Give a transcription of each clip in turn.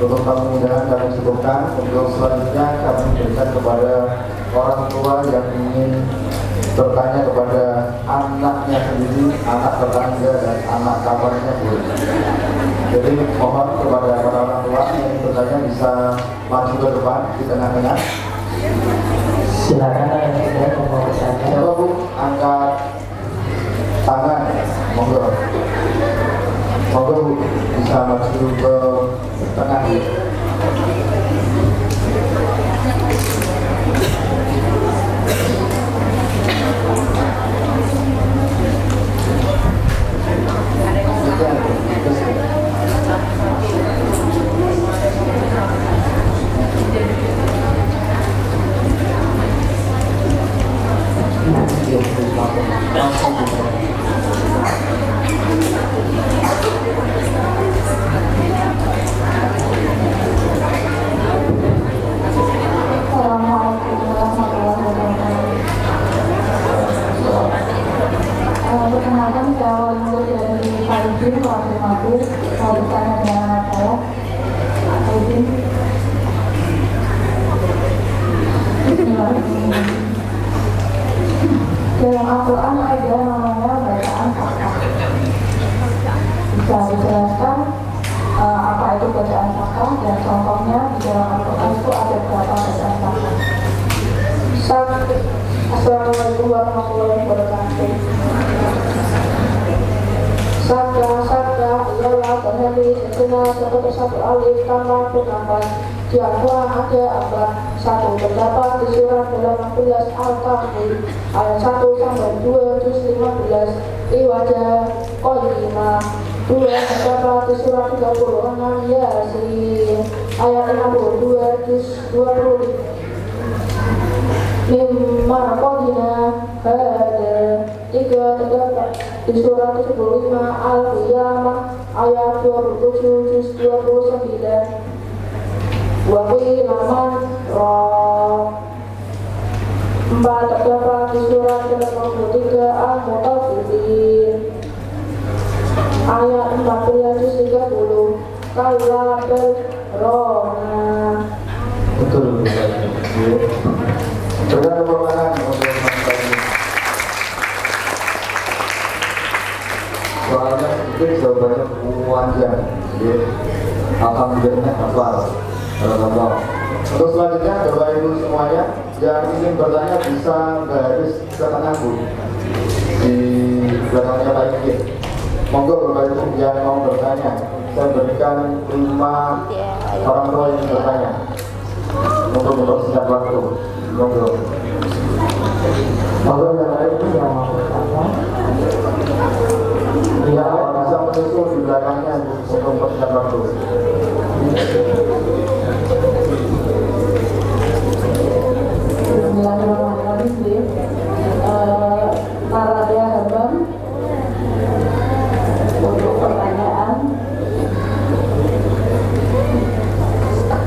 Untuk tamu undangan kami cukupkan. Untuk selanjutnya kami berikan kepada orang tua yang ingin bertanya kepada anaknya sendiri, anak tetangga dan anak kawannya boleh. Jadi mohon kepada para orang tua yang ingin bertanya bisa maju ke depan di tengah-tengah. Silakan yang sudah mau bertanya. Siapa Bu? Angkat tangan, monggo. Monggo Bu, bisa maju ke tengah Bu. Perkenalkan saya murid dari Faizin, kelas 5 mau bertanya dengan anak saya. Faizin. Dalam Al-Quran ada namanya bacaan fathah. Bisa dijelaskan apa itu bacaan fathah dan contohnya di dalam Al-Quran itu ada berapa bacaan fathah? Assalamualaikum warahmatullahi wabarakatuh. Sabda ialah bernyanyi setengah seperti satu alif tambah penambah. Di Al-Quran ada apa? Satu terdapat di surat 18 Al-Kahfi ayat 1 sampai 2 juz 15 iwaja qayyimah. Dua terdapat di surat 36 Yasin ayat 52 juz 20 Mimma qadina hada. Tiga terdapat di surat 75 Al-Qiyamah ayat 27 juz 29 wa qila man ra. Empat terdapat di surat 83 Al-Mutaffifin ayat 14 juz 30 kalla bal rana. Betul. Berikan tepuk tangan untuk Mas. Soalnya sedikit jawabannya panjang. Alhamdulillah hafal. Untuk selanjutnya Bapak Ibu semuanya yang ingin bertanya bisa garis ke tengah Bu di belakangnya Pak Ikin. Monggo Bapak Ibu yang mau bertanya. Saya berikan 5 orang tua yang bertanya untuk singkat waktu. Monggo. Monggo yang lain yang mau bertanya. Yang lain bisa menyusul di belakangnya untuk persingkat waktu. Bismillahirrahmanirrahim. Para hamba untuk pertanyaan.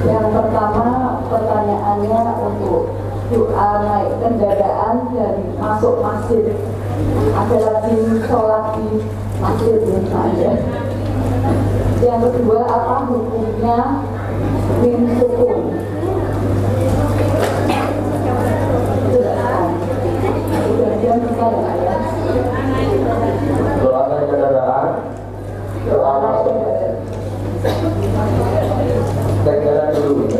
Yang pertama pertanyaannya untuk doa naik kendaraan dan masuk masjid. Ada lagi sholat di masjid misalnya. Yang kedua apa hukumnya min sukun? Udah bisa ya? Doa naik kendaraan. Doa masuk. Kendaraan dulu.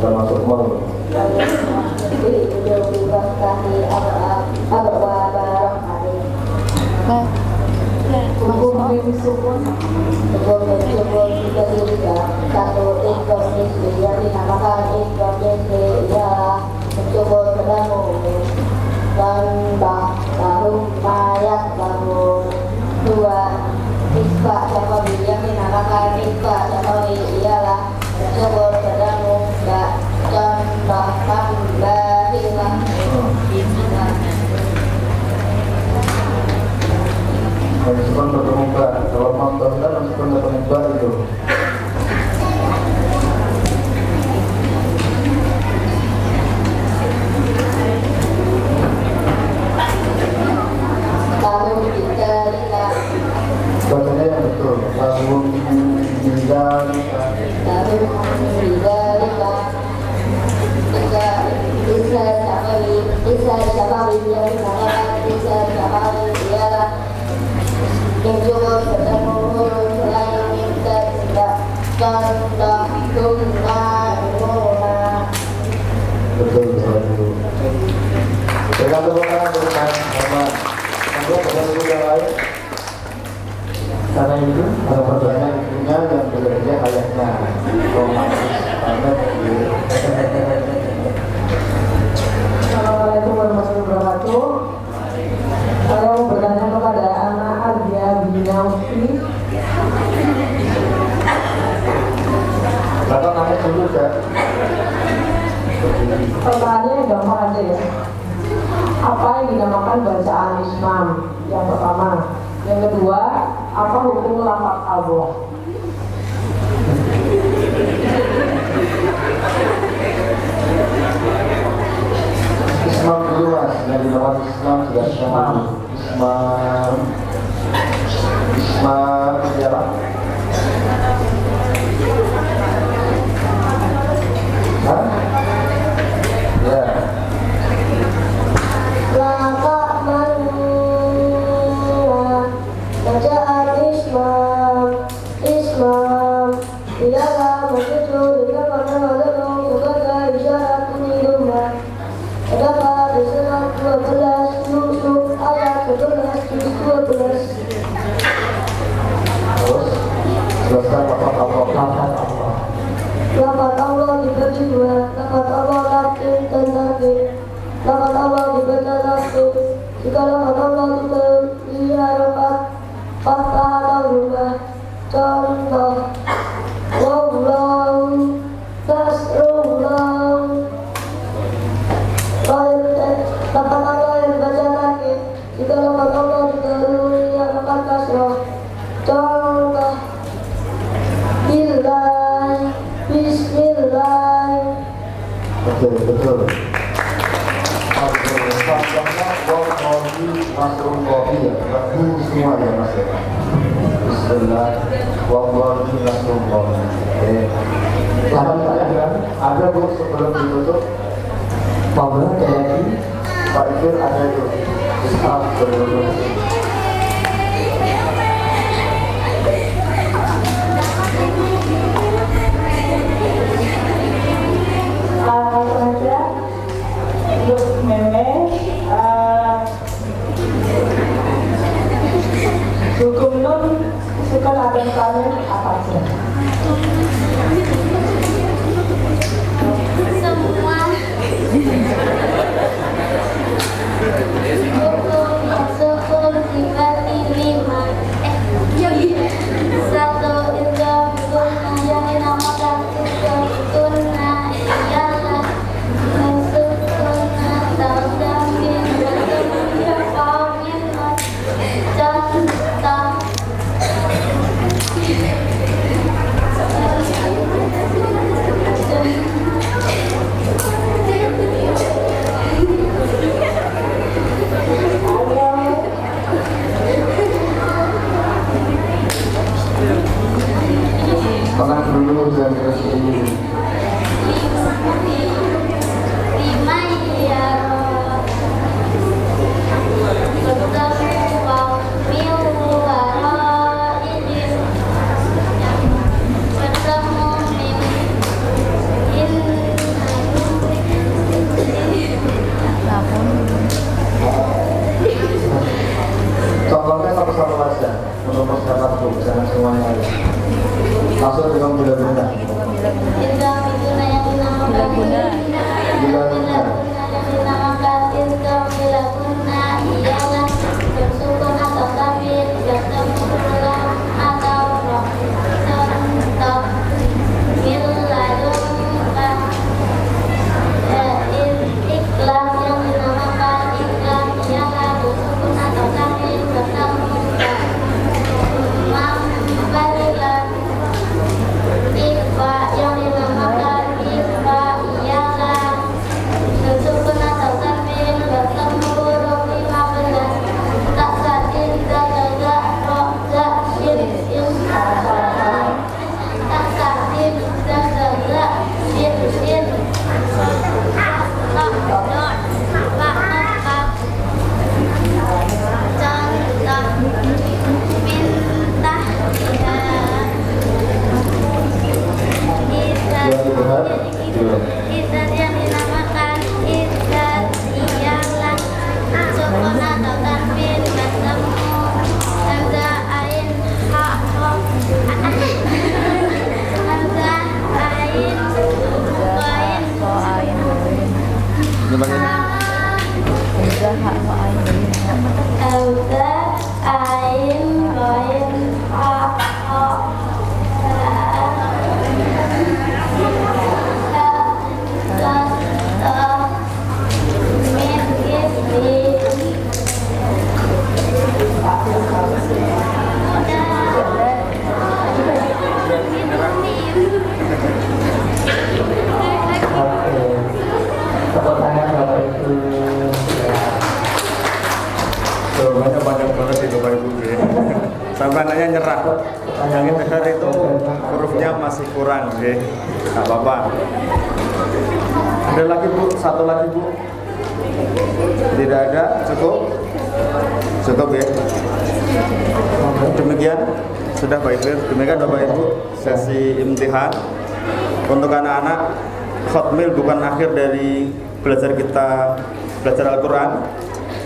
Termasuk mal. Hukum sukun. Satu Indonesia yang dinamakan Indonesia mencoba berlaku dan baru mayat baru. Dua Isfa Syafari yang dinamakan Isfa Syafari ialah mencoba berlaku dan bahkan bahilah. Meskipun bertemu kalau nonton kan alif yang dinamakan bisa sekali ialah mencoba bertemu huruf lain minta tidak contoh guna guna. Betul betul. Berikan tepuk tangan untuk teman-teman. Untuk teman-teman yang lain. Karena itu ada pertanyaan ibunya dan bekerja ayahnya romantis banget. Assalamualaikum warahmatullahi wabarakatuh. Saya mau bertanya kepada anak Ardia Binauti. Bapak namanya dulu kan? Pertanyaannya gampang aja ya. Apa yang dinamakan bacaan Islam? Yang pertama. Yang kedua, apa hukum lafaz Allah? Islam dulu mas, yang dinamakan Islam sudah Islam siapa? Hah? Ya. Bacaan Islam ialah menuju dengan mana lalu sebagai isyarat minumnya. Terdapat di surat 12 Yusuf ayat 11 juz 12. Terus selesai lafaz Allah. Lafaz Allah dibagi dua, lafaz Allah lafaz dan nakir. Lafaz Allah dibaca lafaz. Jika lafaz Allah diberi harakat fathah atau rumah. Contoh wallahu nasrullah. Lafaz Allah yang dibaca nakir. Jika lafaz Allah diberi harakat kasroh. Contoh billah, bismillah. Betul betul. Masuk kopi ya, lagu semua ya mas ya. Bismillah, wallahi masuk kopi. Ada bu sebelum ditutup. Mau jadi Pak Ifir ada itu. Islam sebelum saja untuk meme hukum nun suka ada kalian apa aja? Semua hukum sifat lima satu itu hukum yang dinamakan sunnah ialah Jawabannya banyak banget itu Bapak Ibu ya. Sampai anaknya nyerah. Yang dengar itu hurufnya masih kurang ya. Gak apa-apa. Ada lagi Bu, satu lagi Bu. Tidak ada, cukup? Cukup ya. Demikian sudah Pak Ibu. Demikian Bapak Ibu sesi imtihan untuk anak-anak. Khatmil bukan akhir dari belajar Al-Quran.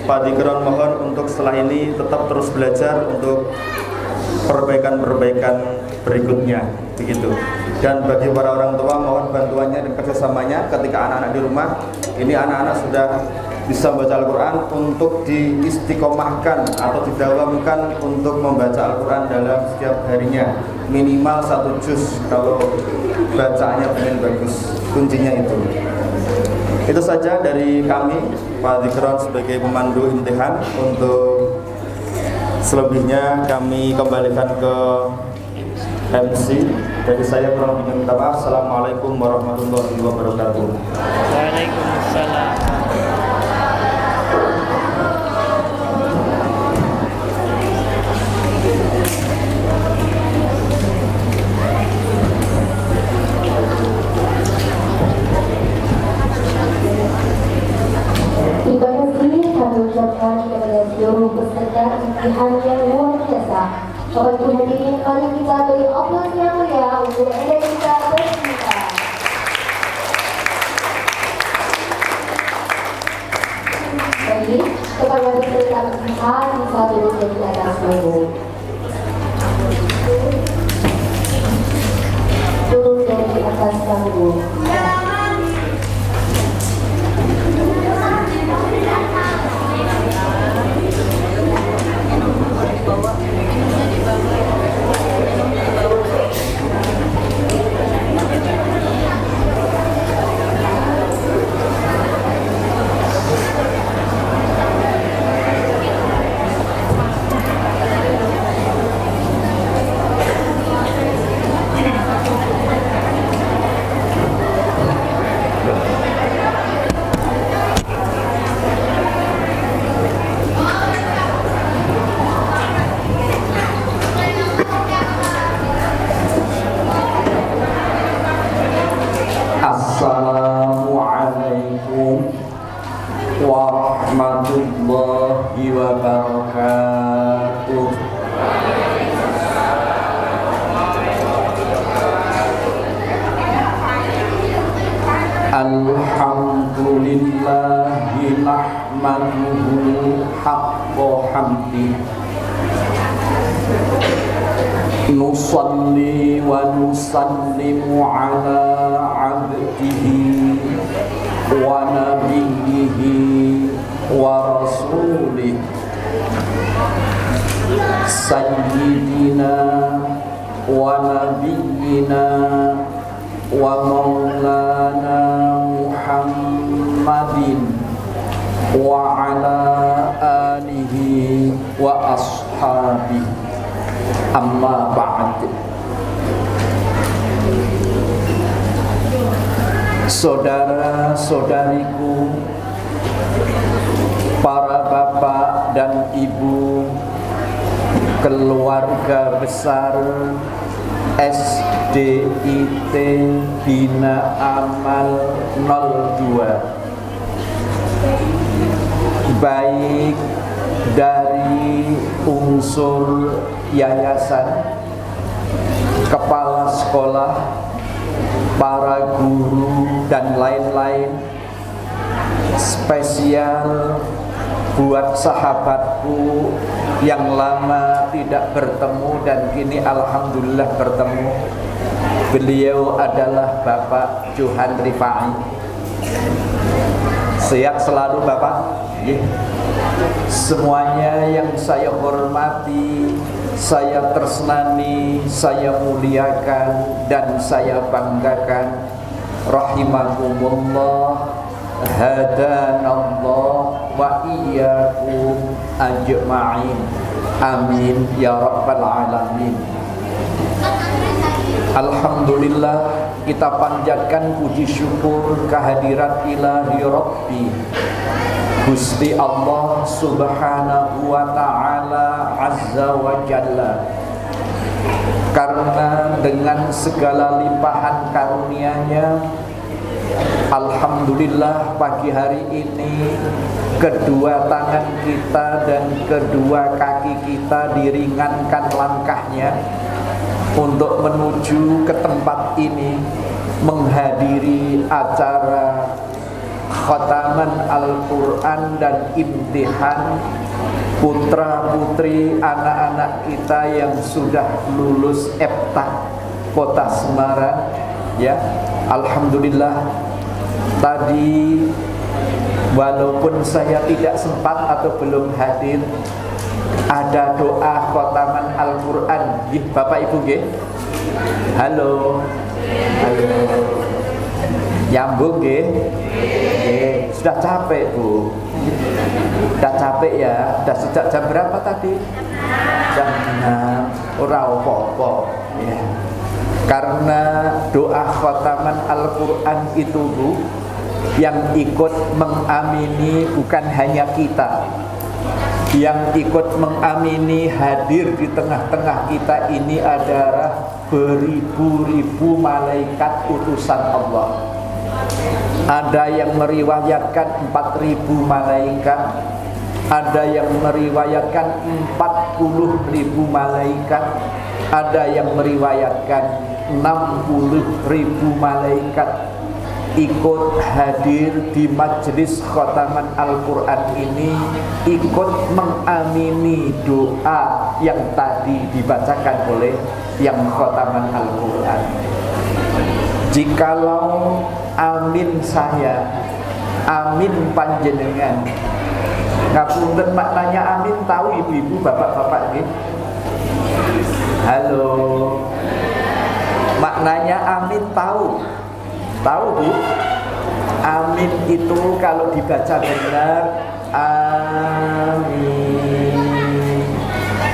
Pak Dikron mohon untuk setelah ini tetap terus belajar untuk perbaikan-perbaikan berikutnya begitu. Dan bagi para orang tua mohon bantuannya dan kerjasamanya ketika anak-anak di rumah ini anak-anak sudah bisa membaca Al-Quran untuk diistiqomahkan atau didawamkan untuk membaca Al-Quran dalam setiap harinya minimal 1 juz kalau bacaannya pengen bagus. Kuncinya itu saja dari kami Pak Dikron sebagai pemandu imtihan. Untuk selebihnya kami kembalikan ke MC. Dari saya kurang lebih minta maaf. Assalamualaikum warahmatullahi wabarakatuh. Waalaikumsalam. Terima kasih kami ucapkan kepada seluruh peserta imtihan yang luar biasa. Bapak Ibu hadirin, mari kita beri aplaus yang meriah untuk Anda kita bercerita. Baik, kepada peserta imtihan bisa duduk di atas panggung. Duduk dari atas panggung. Assalamualaikum warahmatullahi wabarakatuh. Alhamdulillahi nahmaduhu haqqa hamdi. Nusalli wa nusallimu ala abdihi wa nabiyyihi wa rasulih sayyidina wa nabiyyina wa maulana Muhammadin wa ala alihi wa ashabihi. Amma ba'd. Saudara-saudariku, para bapak dan ibu, keluarga besar SDIT Bina Amal 02, baik dari unsur yayasan, kepala sekolah, para guru dan lain-lain. Spesial buat sahabatku yang lama tidak bertemu dan kini alhamdulillah bertemu. Beliau adalah Bapak Johan Rifai. Sehat selalu Bapak. Semuanya yang saya hormati, saya tresnani, saya muliakan dan saya banggakan, rahimakumullah, hadanallah wa iyyakum ajma'in. Amin ya rabbal alamin. Alhamdulillah, kita panjatkan puji syukur kehadirat ilahi Rabbi Gusti Allah subhanahu wa ta'ala azza wa jalla, karena dengan segala limpahan karunia-Nya, alhamdulillah pagi hari ini kedua tangan kita dan kedua kaki kita diringankan langkahnya untuk menuju ke tempat ini menghadiri acara khataman Al-Quran dan imtihan putra putri anak-anak kita yang sudah lulus EPTA Kota Semarang. Ya, alhamdulillah tadi walaupun saya tidak sempat atau belum hadir, ada doa khataman Al-Quran. Bapak Ibu nggih? Halo. Halo. Nyambung nggih? Nggih. Sudah capek, Bu? Sudah capek ya? Sudah sejak jam berapa tadi? Jam 6. Ora apa-apa. Ya. Karena doa khataman Al-Quran itu, Bu, yang ikut mengamini bukan hanya kita, yang ikut mengamini hadir di tengah-tengah kita ini adalah beribu-ribu malaikat utusan Allah. Ada yang meriwayatkan 4.000 malaikat, ada yang meriwayatkan 40.000 malaikat, ada yang meriwayatkan 60.000 malaikat ikut hadir di majelis khataman Al-Quran ini, ikut mengamini doa yang tadi dibacakan oleh yang khataman Al-Quran. Jikalau amin saya, amin panjenengan, ngapunten maknanya amin tahu ibu-ibu bapak-bapak ini? Halo, maknanya amin tahu? Tahu, Bu? Amin itu kalau dibaca benar, amin,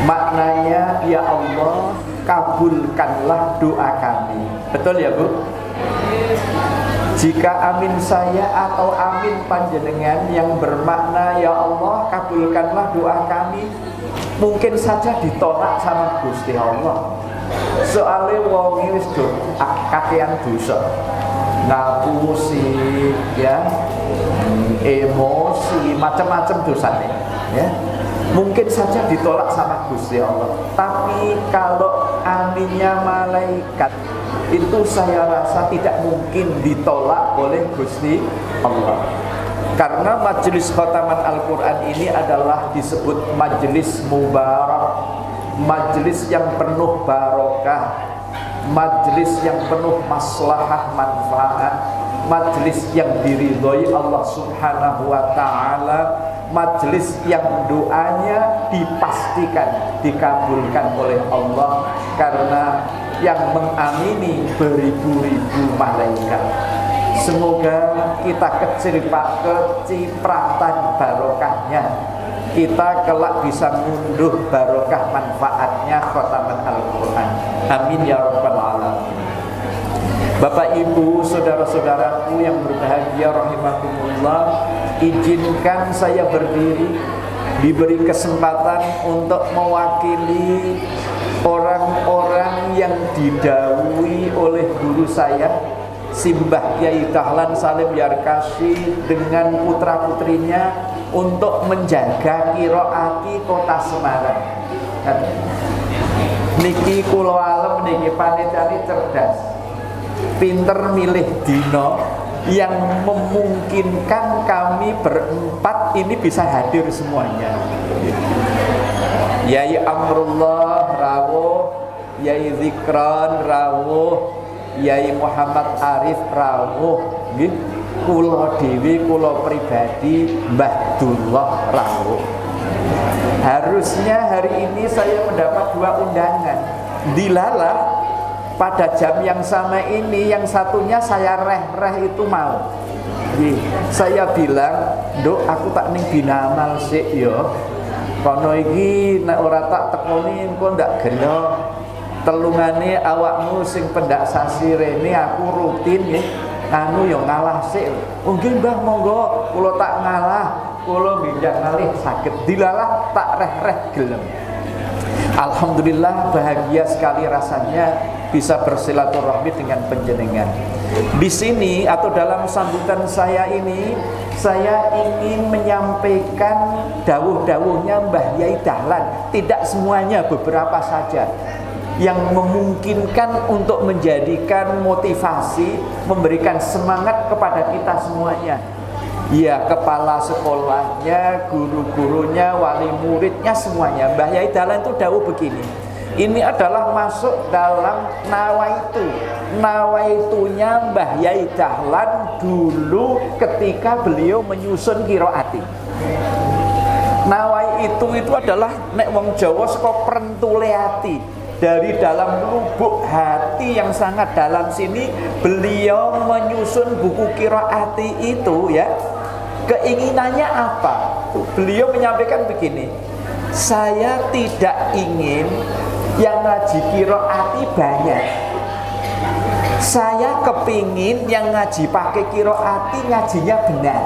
maknanya ya Allah kabulkanlah doa kami. Betul ya, Bu? Jika amin saya atau amin panjenengan yang bermakna ya Allah kabulkanlah doa kami, mungkin saja ditolak sama Gusti Allah. Soalnya wong wis do kakean dosa, ngapusi, ya, emosi, macam-macam dosanya, ya. Mungkin saja ditolak sama Gusti Allah. Tapi kalau aminnya malaikat itu saya rasa tidak mungkin ditolak oleh Gusti Allah. Karena majelis khataman Al-Quran ini adalah disebut majelis mubarak, majelis yang penuh barokah, majelis yang penuh maslahah manfaat, majelis yang diridhoi Allah Subhanahu wa ta'ala, majelis yang doanya dipastikan dikabulkan oleh Allah, karena yang mengamini beribu-ribu malaikat. Semoga kita kecipratan barokahnya, kita kelak bisa ngunduh barokah manfaatnya khataman Al-Quran. Amin ya rabbal alamin. Bapak Ibu, saudara-saudaraku yang berbahagia rahimakumullah, izinkan saya berdiri, diberi kesempatan untuk mewakili orang-orang yang didhawuhi oleh guru saya Simbah Kyai Dahlan Salim Yarkasi dengan putra-putrinya untuk menjaga qiraati Kota Semarang. Niki kula alem niki panitiane cerdas, pinter milih dino yang memungkinkan kami berempat ini bisa hadir semuanya. Yai Amrullah rawuh, Yai Zikran rawuh, Yai Muhammad Arif rawuh, nggih. kula dewi, kula pribadi Mbah Dullah Rawuh. Harusnya hari ini saya mendapat 2 undangan. Dilalah pada jam yang sama ini, yang satunya saya reh itu mau. Saya bilang, "Nduk, aku tak ning Binamal sik ya. Kono iki nek ora tak tekoni engko ndak gelo. Telungane awakmu sing pendak sasi rene aku rutin nggih. Anu ya ngalah sik." "Oh nggih Mbah, monggo, kula tak ngalah. Kula minjang ngalih saged." Dilalah tak reh gelem. Alhamdulillah, bahagia sekali rasanya bisa bersilaturahmi dengan panjenengan. Di sini atau dalam sambutan saya ini, saya ingin menyampaikan dawuh-dawuhnya Mbah Yai Dahlan. Tidak semuanya, beberapa saja yang memungkinkan untuk menjadikan motivasi, memberikan semangat kepada kita semuanya. Ya, kepala sekolahnya, guru-gurunya, wali muridnya, semuanya. Mbah Yai Dahlan itu dawuh begini. Ini adalah masuk dalam nawaitu. Nawaitunya Mbah Yai Dahlan dulu ketika beliau menyusun qiraati. Nawai itu adalah nek wong Jawa saka prentule ati. Dari dalam lubuk hati yang sangat dalam sini beliau menyusun buku qiraati itu ya. Keinginannya apa? Beliau menyampaikan begini, "Saya tidak ingin yang ngaji qiraati banyak. Saya kepingin yang ngaji pakai qiraati ngajinya benar."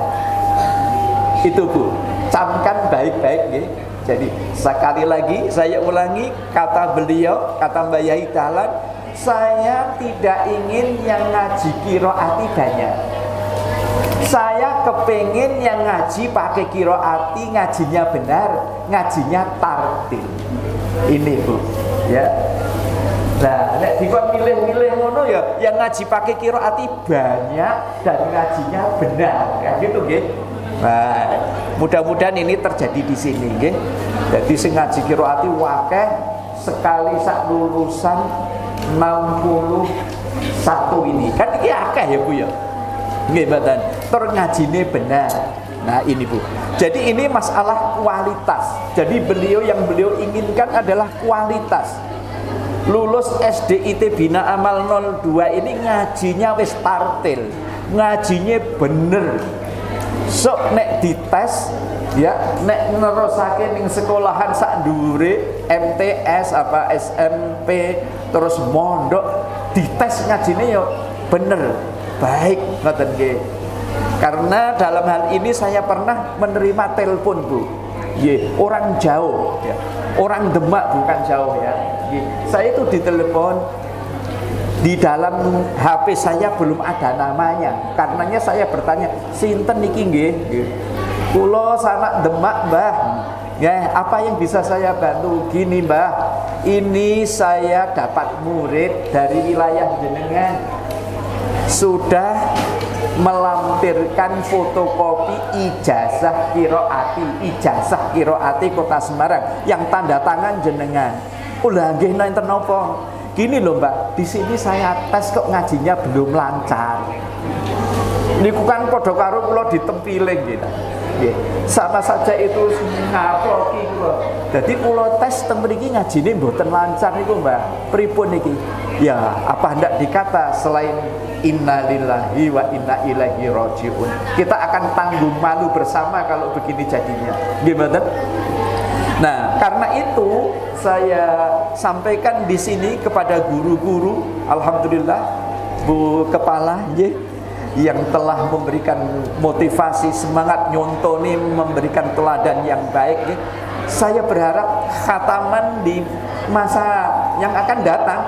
Itu Bu, camkan baik-baik ya. Jadi sekali lagi saya ulangi kata beliau, kata Mbah Yai Dahlan, "Saya tidak ingin yang ngaji qiraati banyak. Saya kepingin yang ngaji pakai qiraati ngajinya benar, ngajinya tartil." Ini Bu, ya. Nah, nek dikon milih-milih ngono ya, yang ngaji pakai qiraati banyak dan ngajinya benar, kayak gitu nggih. Nah, mudah-mudahan ini terjadi di sini nggih. Jadi sing ngaji qiraati wakeh sekali sak lulusan 61 ini. Kan iki akeh ya Bu ya. Nggih mboten. Tur ngajine benar. Nah, ini Bu. Jadi ini masalah kualitas. Jadi yang beliau inginkan adalah kualitas. Lulus SDIT Bina Amal 02 ini ngajinya wis tartil. Ngajinya bener. Sok nek dites ya, nek nerusake ning sekolahan sak dhuwure MTS apa SMP terus mondok dites ngajine ya bener. Baik, ngoten nggih. Karena dalam hal ini saya pernah menerima telepon Bu. Nggih, orang jauh ya. Orang Demak bukan jauh ya. Nggih. Saya itu ditelepon, di dalam HP saya belum ada namanya. Karenanya saya bertanya, "Sinten niki nggih?" "Kula sanak Demak, Mbah." "Ya, apa yang bisa saya bantu?" "Gini, Mbah. Ini saya dapat murid dari wilayah jenengan. Sudah melampirkan fotokopi ijazah qiraati Kota Semarang yang tanda tangan jenengan." "Oh lah nggih nenten napa?" "Gini loh Mbak, di sini saya tes kok ngajinya belum lancar. Niku kan padha karo kula ditempiling gitu. Nggih. Sama saja itu ngaproki kula. Dadi kula tes teng mriki ngajine mboten lancar niku Mbak. Pripun niki?" Ya, apa hendak dikata selain innalillahi wa inna ilaihi rajiun. Kita akan tanggung malu bersama kalau begini jadinya. Gimana? Nah, karena itu saya sampaikan di sini kepada guru-guru, alhamdulillah Bu Kepala yang telah memberikan motivasi, semangat nyontoni, memberikan teladan yang baik. Saya berharap khataman di masa yang akan datang,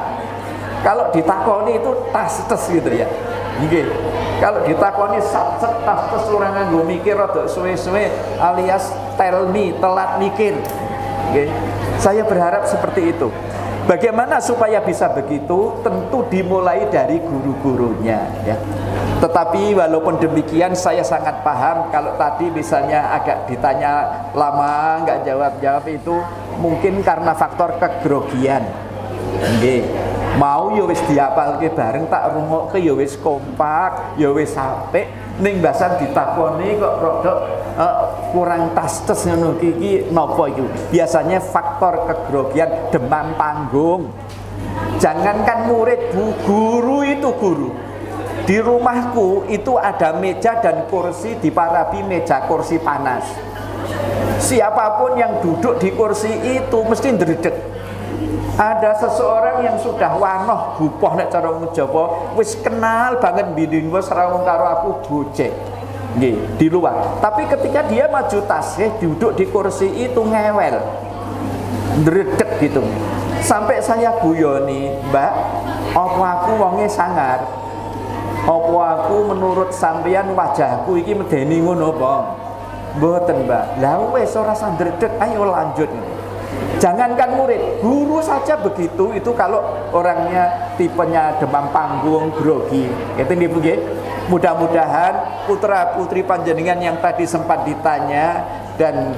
kalau ditakoni itu tas-tes gitu ya. Nggih. Kalau ditakoni sat-set tas-tes ora nganggo mikir rada suwe-suwe alias tell me, telat mikir. Nggih. Saya berharap seperti itu. Bagaimana supaya bisa begitu? Tentu dimulai dari guru-gurunya ya. Tetapi walaupun demikian saya sangat paham kalau tadi misalnya agak ditanya lama nggak jawab-jawab itu mungkin karena faktor kegrogian. Nggih. Mau ya wis diapalke bareng, tak rungokke ya wis kompak, ya wis apik. Ning basan ditakoni kok rodok kurang tastes ngono iki napa iku? Biasanya faktor kegrogian, demam panggung. Jangankan murid, Bu, guru itu guru. Di rumahku itu ada meja dan kursi diparapi meja kursi panas. Siapapun yang duduk di kursi itu mesti ndredeg. Ada seseorang yang sudah wanoh gupoh nek cara Jawa, wis kenal banget bimbing wis rawuh karo aku gojek. Nggih, di luar. Tapi ketika dia maju tasih duduk di kursi itu ngewel. Ndredeg gitu. Sampai saya guyoni, "Mbak, apa aku wonge sangar? Apa aku menurut sampeyan wajahku iki medeni ngono, Bang?" "Mboten, Mbak." "Lah wis ora sandredeg, ayo lanjut." Jangankan murid, guru saja begitu. Itu kalau orangnya tipenya demam panggung, grogi. Itu nggih. Mudah-mudahan putra-putri panjenengan yang tadi sempat ditanya dan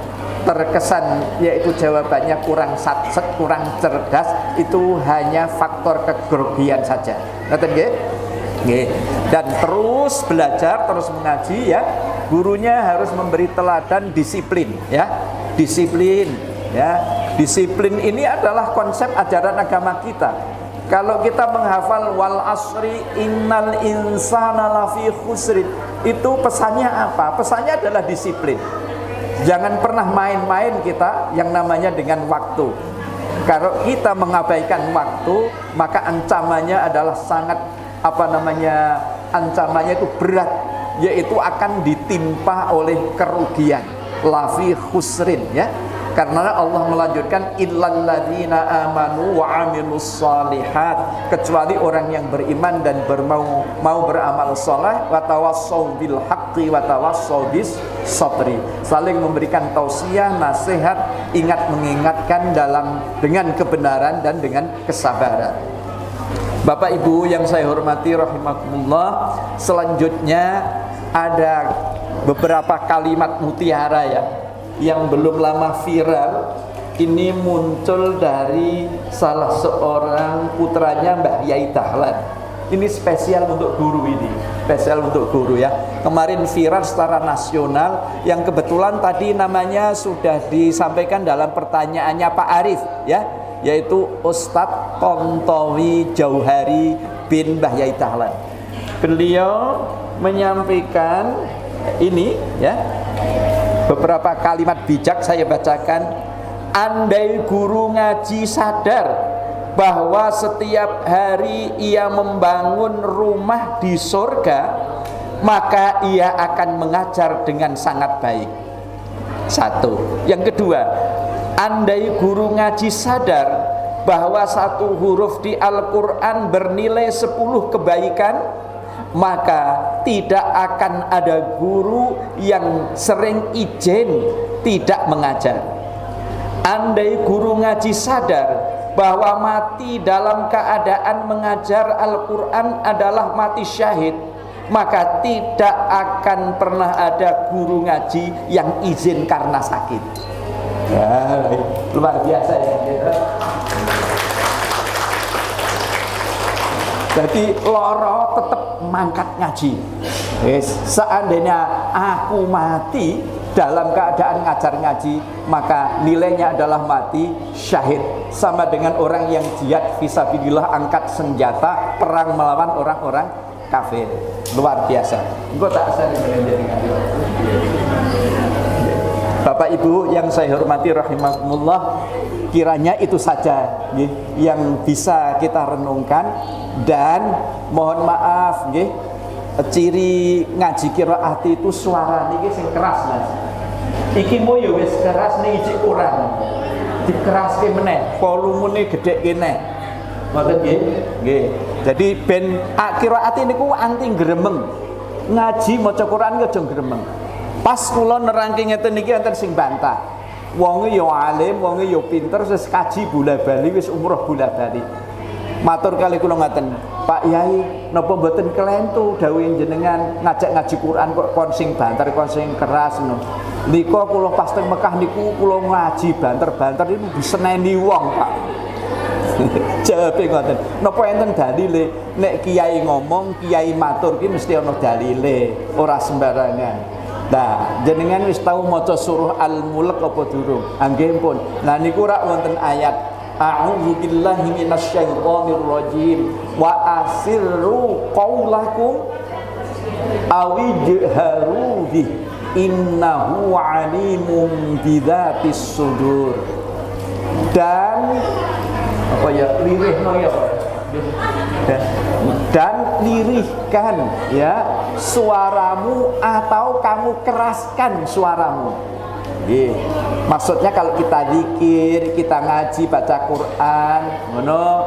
terkesan yaitu jawabannya kurang satset, kurang cerdas, itu hanya faktor kegrogian saja. Ngoten nggih? Nggih. Dan terus belajar, terus mengaji ya. Gurunya harus memberi teladan disiplin ya. Disiplin ya. Disiplin ini adalah konsep ajaran agama kita. Kalau kita menghafal wal asri innal insana lafi khusrin, itu pesannya apa? Pesannya adalah disiplin. Jangan pernah main-main kita yang namanya dengan waktu. Kalau kita mengabaikan waktu, maka ancamannya adalah sangat ancamannya itu berat, yaitu akan ditimpa oleh kerugian. Lafi khusrin ya. Karena Allah melanjutkan illal ladzina amanu wa amilus shalihat, kecuali orang yang beriman dan mau beramal saleh, wa tawassau bil haqqi wa tawassau bis sabri, saling memberikan tausiah, nasihat, mengingatkan dengan kebenaran dan dengan kesabaran. Bapak Ibu yang saya hormati rahimakumullah, selanjutnya ada beberapa kalimat mutiara ya yang belum lama viral. Ini muncul dari salah seorang putranya Mbah Yai Dahlan. Ini spesial untuk guru ini, spesial untuk guru ya. Kemarin viral secara nasional, yang kebetulan tadi namanya sudah disampaikan dalam pertanyaannya Pak Arif ya, yaitu Ustadz Tontowi Jauhari bin Mbah Yai Dahlan. Beliau menyampaikan ini ya, beberapa kalimat bijak saya bacakan. Andai guru ngaji sadar bahwa setiap hari ia membangun rumah di surga, maka ia akan mengajar dengan sangat baik. Satu. Yang kedua, andai guru ngaji sadar bahwa satu huruf di Al-Quran bernilai 10 kebaikan, maka tidak akan ada guru yang sering izin tidak mengajar. Andai guru ngaji sadar bahwa mati dalam keadaan mengajar Al-Quran adalah mati syahid, maka tidak akan pernah ada guru ngaji yang izin karena sakit. Ya, luar biasa ya. Jadi loro tetap mangkat ngaji. Seandainya aku mati dalam keadaan ngajar ngaji, maka nilainya adalah mati syahid, sama dengan orang yang jihad fisabilillah, angkat senjata perang melawan orang-orang kafir. Luar biasa. Engko tak sering dengan Bapak Ibu yang saya hormati rahimakumullah, kiranya itu saja yang bisa kita renungkan. Dan mohon maaf nggih, ciri ngaji qiraat itu suara niki sing keras Mas. Iki mo ya wis keras ning ijik kurang. Dikeraske meneh, volumene gedhe kene. Ngoten nggih? Nggih. Jadi ben qiraat niku anti gremeng. Ngaji maca Quran aja gremeng. Pas kula nerangke ngeten niki enten sing bantah. Wonge ya alim, wonge ya pinter, wis kaji bola-bali, wis umroh bola-bali. Matur kali kula ngaten, Pak Yai, napa mboten kelentu dawuh jenengan ngajak ngaji Quran kok kon sing banter, kon sing keras ngono. Nika kula pas teng Mekah niku kula ngaji banter-banter niku diseneni wong, Pak. Jawabe ngoten. Napa enten dalile nek kiai ngomong, kiai matur ki mesti ana dalile, ora sembarangan. Nah, jenengan wis tau maca surah Al-Mulk apa durung? Nggih pun. Nah niku rak wonten ayat A'udzu billahi minasyaitonir rajim wa asirru qaulakum awijharu bih innahu alimun bidzatis sudur. Dan apa ya, lirihno ya Pak. Dan lirihkan ya suaramu atau kamu keraskan suaramu. Maksudnya kalau kita zikir, kita ngaji baca Quran, ngono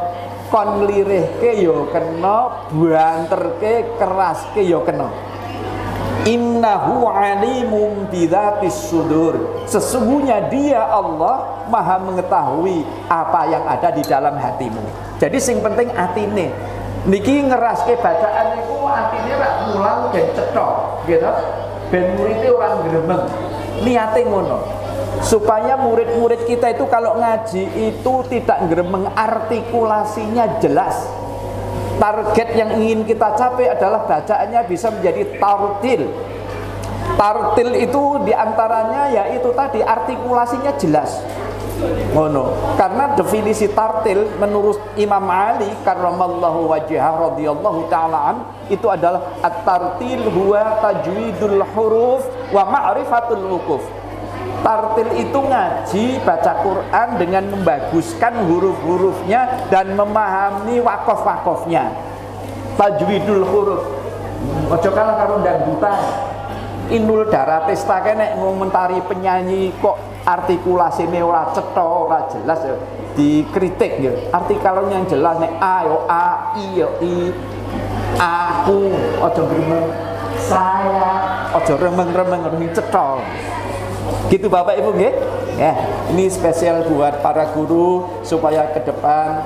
kon lirihke yo kena, banterke keraske yo kena. Innahu alimun bidzatis sudur. Sesungguhnya dia Allah Maha mengetahui apa yang ada di dalam hatimu. Jadi sing penting atine. Niki ngeraske bacaan niku atine rak mulang ben cetok, gitu. Ben muridé ora gremeng. Niate ngono. Supaya murid-murid kita itu kalau ngaji itu tidak gremeng, artikulasinya jelas. Target yang ingin kita capai adalah bacaannya bisa menjadi tartil. Tartil itu diantaranya yaitu tadi artikulasinya jelas. Ngono. Karena definisi tartil menurut Imam Ali karramallahu wajhah radhiyallahu ta'ala an, itu adalah at-tartil huwa tajwidul huruf wa ma'rifatul wuquf. Tartil itu ngaji baca Quran dengan membaguskan huruf-hurufnya dan memahami wakof-wakofnya. Tajwidul huruf. Ojo kalah karo dangdutan. Inul Daratista kene ngomentari penyanyi kok artikulasinya ora cetha, ora jelas ya, dikritik ya. Artikelnya yang jelas nek a yo a, i yo i, aku ojo gremeng, saya ojo remeng-remeng ora cetha. Gitu Bapak Ibu nggih. Ya, ini spesial buat para guru supaya ke depan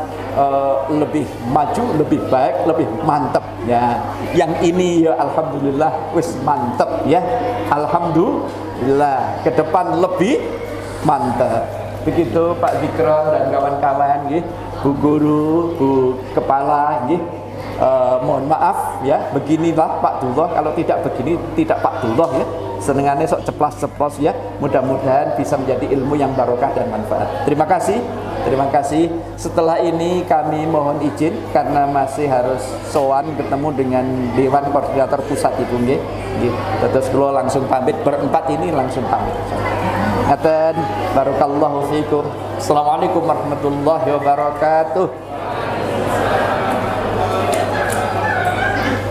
lebih maju, lebih baik, lebih mantep ya. Yang ini ya alhamdulillah wis mantep ya. Alhamdulillah ke depan lebih mantep. Begitu Pak Zikron dan kawan-kawan nggih, Bu Guru, Bu Kepala nggih. Mohon maaf ya, beginilah Pak Dullah, kalau tidak begini tidak Pak Dullah ya. Senengannya sok ceplas-ceplos ya. Mudah-mudahan bisa menjadi ilmu yang barokah dan manfaat. Terima kasih. Terima kasih. Setelah ini kami mohon izin karena masih harus sowan ketemu dengan Dewan Koordinator Pusat Ibu nggih. Terus kula langsung pamit, berempat ini langsung pamit. Ngaten, barakallahu fiikum. Assalamualaikum warahmatullahi wabarakatuh.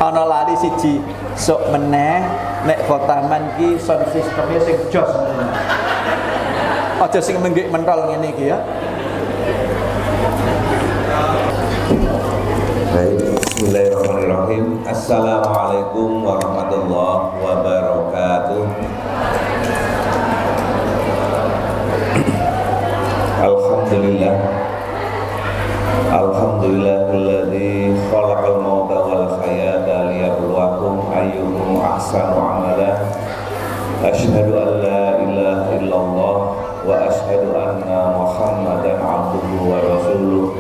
Ana lali siji sok meneh nek Khotaman ki sound systemnya sing jos. Aja sing menggik mentol ngene iki ya. Baik, bismillahirrahmanirrahim. Assalamualaikum warahmatullahi wabarakatuh. Alhamdulillah. Alhamdulillahilladzi khalaqal mauta wal hayata liyabluwakum ayyukum ahsanu amala. Asyhadu an la ilaha illallah wa asyhadu anna Muhammadan abduhu wa rasuluh.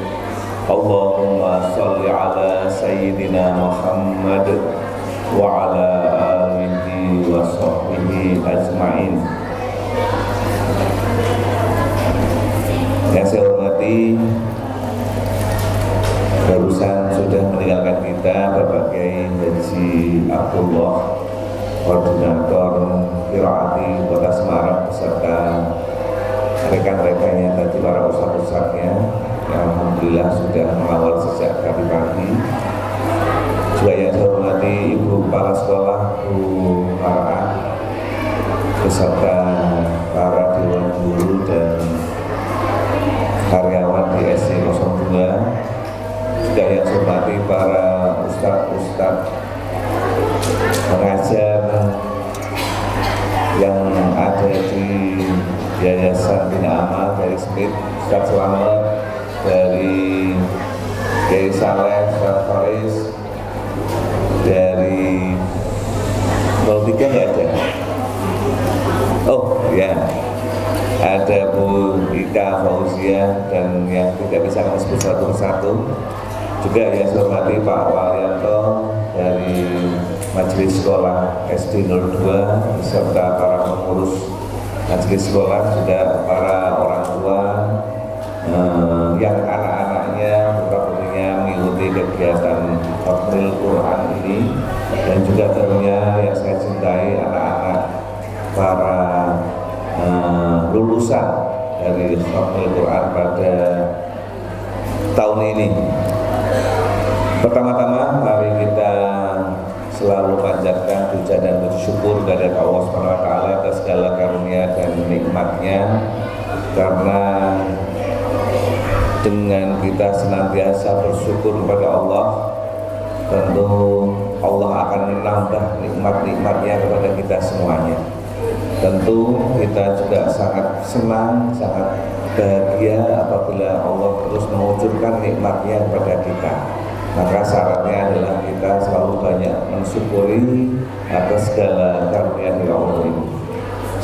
Allahumma shalli ala sayyidina Muhammad wa ala alihi wa sahbihi ajma'in. Yang saya hormati, barusan sudah meninggalkan kita Bapak Kiai Haji Abdullah, Koordinator Qiraati Kota Semarang beserta rekan-rekannya tadi, para ustadz-ustadznya yang alhamdulillah sudah mengawal sejak tadi pagi. Juga yang saya hormati Ibu Kepala Sekolah Bu Farah beserta para dewan guru dan karyawan di SD 02. Juga yang saya hormati para ustadz-ustadz pengajar yang ada di Yayasan Bina Amal dari Smith, Ustadz Selamat dari Kiai Saleh, Ustadz Faris dari 03 nggak ada? Oh ya, ada Bu Ika Fauzia dan yang tidak bisa kami sebut satu persatu. Juga yang saya hormati Pak Walianto dari Majelis Sekolah SD 02 beserta para pengurus majelis sekolah, juga para orang tua yang anak-anaknya putra-putrinya mengikuti kegiatan Khatmil Quran ini, dan juga tentunya yang saya cintai anak-anak para lulusan dari Khatmil Quran pada tahun ini. Pertama-tama mari kita selalu panjatkan puja dan puji syukur kepada Allah Subhanahu wa taala atas segala karunia dan nikmatnya, karena dengan kita senantiasa bersyukur kepada Allah, tentu Allah akan menambah nikmat-nikmatnya kepada kita semuanya. Tentu kita juga sangat senang, sangat bahagia apabila Allah terus mengucurkan nikmatnya kepada kita. Maka syaratnya adalah kita selalu banyak mensyukuri atas segala karunia dari Allah ini.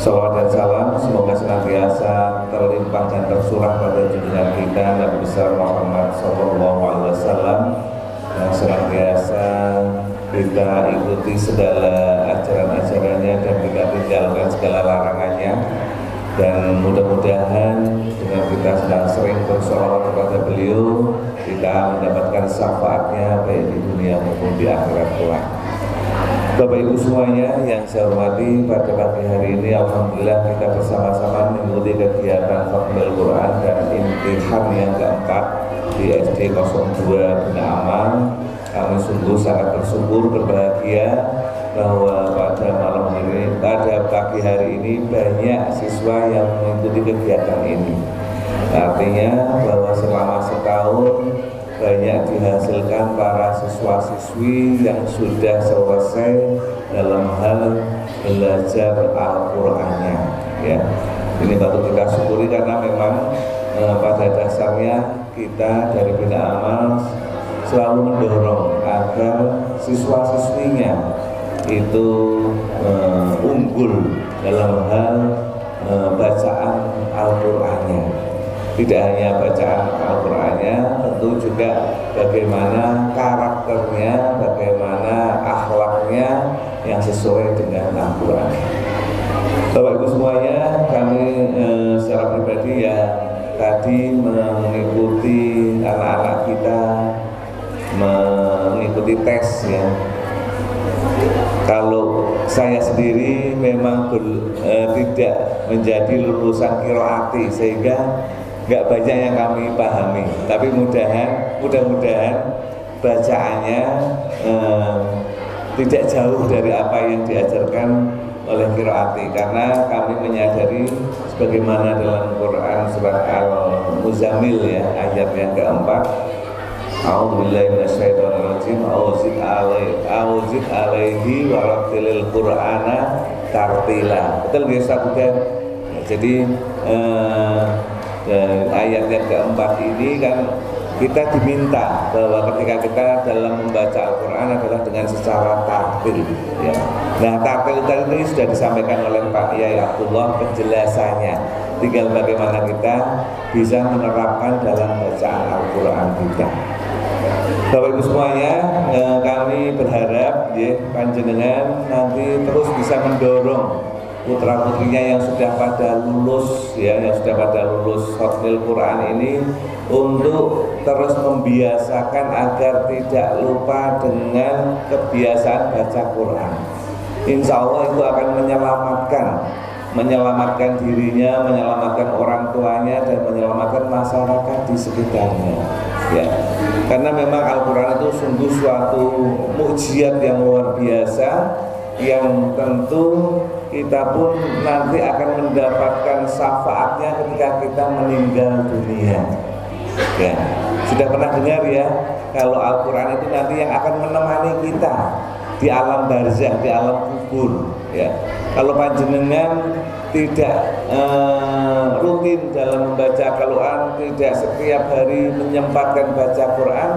Salawat dan salam semoga senantiasa terlimpah dan tersurah pada junjungan kita Nabi besar Muhammad SAW, yang senantiasa kita ikuti segala ajaran-ajarannya dan kita tinggalkan segala larangannya. Dan mudah-mudahan dengan kita sedang sering bersolawat kepada beliau, kita mendapatkan syafaatnya baik di dunia maupun di akhirat kelak. Bapak Ibu semuanya yang saya hormati, pada pagi hari ini alhamdulillah kita bersama-sama mengikuti kegiatan Khatmil Quran dan imtihan yang keempat di SD 02 Bina Aman. Kami sungguh sangat bersyukur, berbahagia bahwa pada malam ini, pada pagi hari ini banyak siswa yang mengikuti kegiatan ini. Artinya bahwa selama setahun banyak dihasilkan para siswa-siswi yang sudah selesai dalam hal belajar Al-Qur'annya. Ya, ini patut kita syukuri karena memang pada dasarnya kita dari Bina Amal selalu mendorong agar siswa-siswinya itu unggul dalam hal bacaan Al-Qur'annya. Tidak hanya bacaan Al-Qur'annya, tentu juga bagaimana karakternya, bagaimana akhlaknya yang sesuai dengan Al-Qur'an. Bapak Ibu semuanya, kami secara pribadi ya tadi mengikuti anak-anak kita mengikuti tes ya. Kalau saya sendiri memang tidak menjadi lulusan qiraati, sehingga nggak banyak yang kami pahami. Tapi mudah-mudahan bacaannya tidak jauh dari apa yang diajarkan oleh qiraati, karena kami menyadari sebagaimana dalam Quran surat Al-Muzammil ya, ayat yang keempat, A'udzubillahi minasyaitonirrajim, A'udzid alaihi warattilil Qur'ana tartila. Betul ya Ustaz? Jadi ayat yang keempat ini kan kita diminta bahwa ketika kita dalam membaca Al-Quran adalah dengan secara tartil ya. Nah, tartil ini sudah disampaikan oleh Pak Yai Abdullah penjelasannya, tinggal bagaimana kita bisa menerapkan dalam bacaan Al-Quran kita. Bapak Ibu semuanya, kami berharap ya, panjenengan nanti terus bisa mendorong putra-putrinya yang sudah pada lulus ya, yang sudah pada lulus Khatmil Quran ini untuk terus membiasakan agar tidak lupa dengan kebiasaan baca Quran. Insya Allah itu akan menyelamatkan dirinya, menyelamatkan orang tuanya, dan menyelamatkan masyarakat di sekitarnya ya. Karena memang Al-Quran itu sungguh suatu mukjizat yang luar biasa, yang tentu kita pun nanti akan mendapatkan syafaatnya ketika kita meninggal dunia ya. Sudah pernah dengar ya, kalau Al-Quran itu nanti yang akan menemani kita di alam barzakh, di alam kubur ya. Kalau panjenengan tidak rutin dalam membaca Al-Quran, tidak setiap hari menyempatkan baca Quran,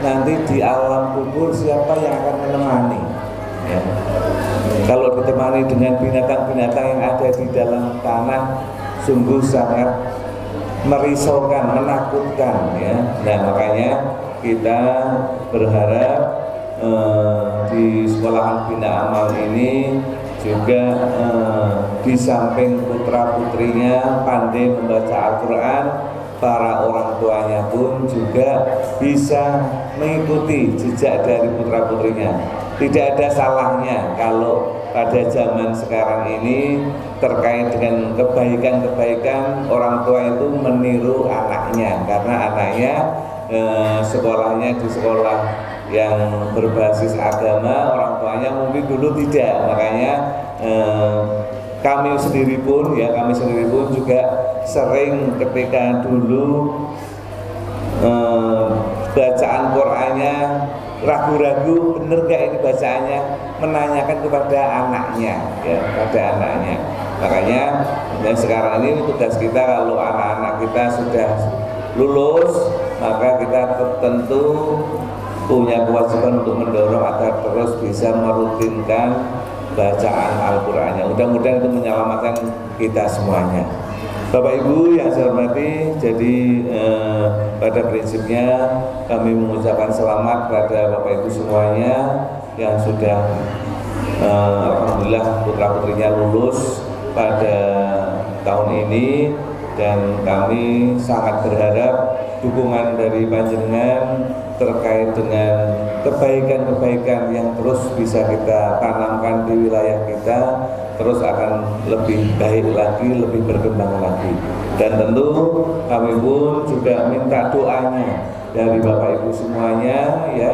nanti di alam kubur siapa yang akan menemani ya? Kalau ditemani dengan binatang-binatang yang ada di dalam tanah, sungguh sangat merisaukan, menakutkan ya. Nah makanya kita berharap di sekolahan Bina Amal ini juga di samping putra putrinya pandai membaca Al-Quran, para orang tuanya pun juga bisa mengikuti jejak dari putra putrinya. Tidak ada salahnya kalau pada zaman sekarang ini terkait dengan kebaikan-kebaikan orang tua itu meniru anaknya, karena anaknya sekolahnya di sekolah yang berbasis agama, orang tuanya mungkin dulu tidak. Makanya kami sendiri pun juga sering ketika dulu bacaan Qur'annya ragu-ragu bener gak ini bacaannya, menanyakan kepada anaknya ya, pada anaknya. Makanya dan sekarang ini tugas kita, kalau anak-anak kita sudah lulus, maka kita tentu punya kewajiban untuk mendorong agar terus bisa merutinkan bacaan Al-Qur'annya. Mudah-mudahan itu menyelamatkan kita semuanya. Bapak Ibu yang saya hormati, jadi pada prinsipnya kami mengucapkan selamat pada Bapak Ibu semuanya yang sudah alhamdulillah putra-putrinya lulus pada tahun ini, dan kami sangat berharap dukungan dari panjenengan terkait dengan kebaikan-kebaikan yang terus bisa kita tanamkan di wilayah kita, terus akan lebih baik lagi, lebih berkembang lagi. Dan tentu kami pun juga minta doanya dari Bapak Ibu semuanya ya,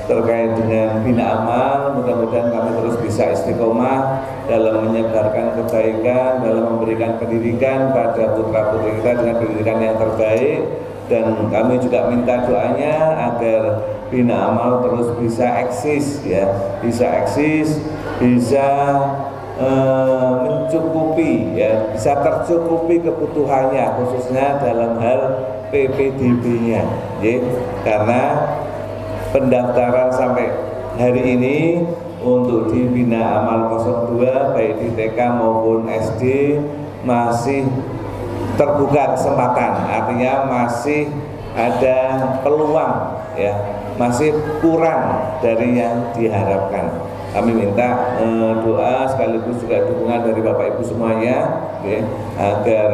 terkait dengan Bina Amal. Mudah-mudahan kami terus bisa istiqomah dalam menyebarkan kebaikan, dalam memberikan pendidikan pada putra-putri kita dengan pendidikan yang terbaik. Dan kami juga minta doanya agar Bina Amal terus bisa eksis ya, bisa eksis, bisa mencukupi ya, bisa tercukupi kebutuhannya khususnya dalam hal PPDB-nya ya. Karena pendaftaran sampai hari ini untuk di Bina Amal 02 baik di TK maupun SD masih terbuka kesempatan, artinya masih ada peluang ya, masih kurang dari yang diharapkan. Kami minta doa sekaligus juga dukungan dari Bapak Ibu semuanya ya, agar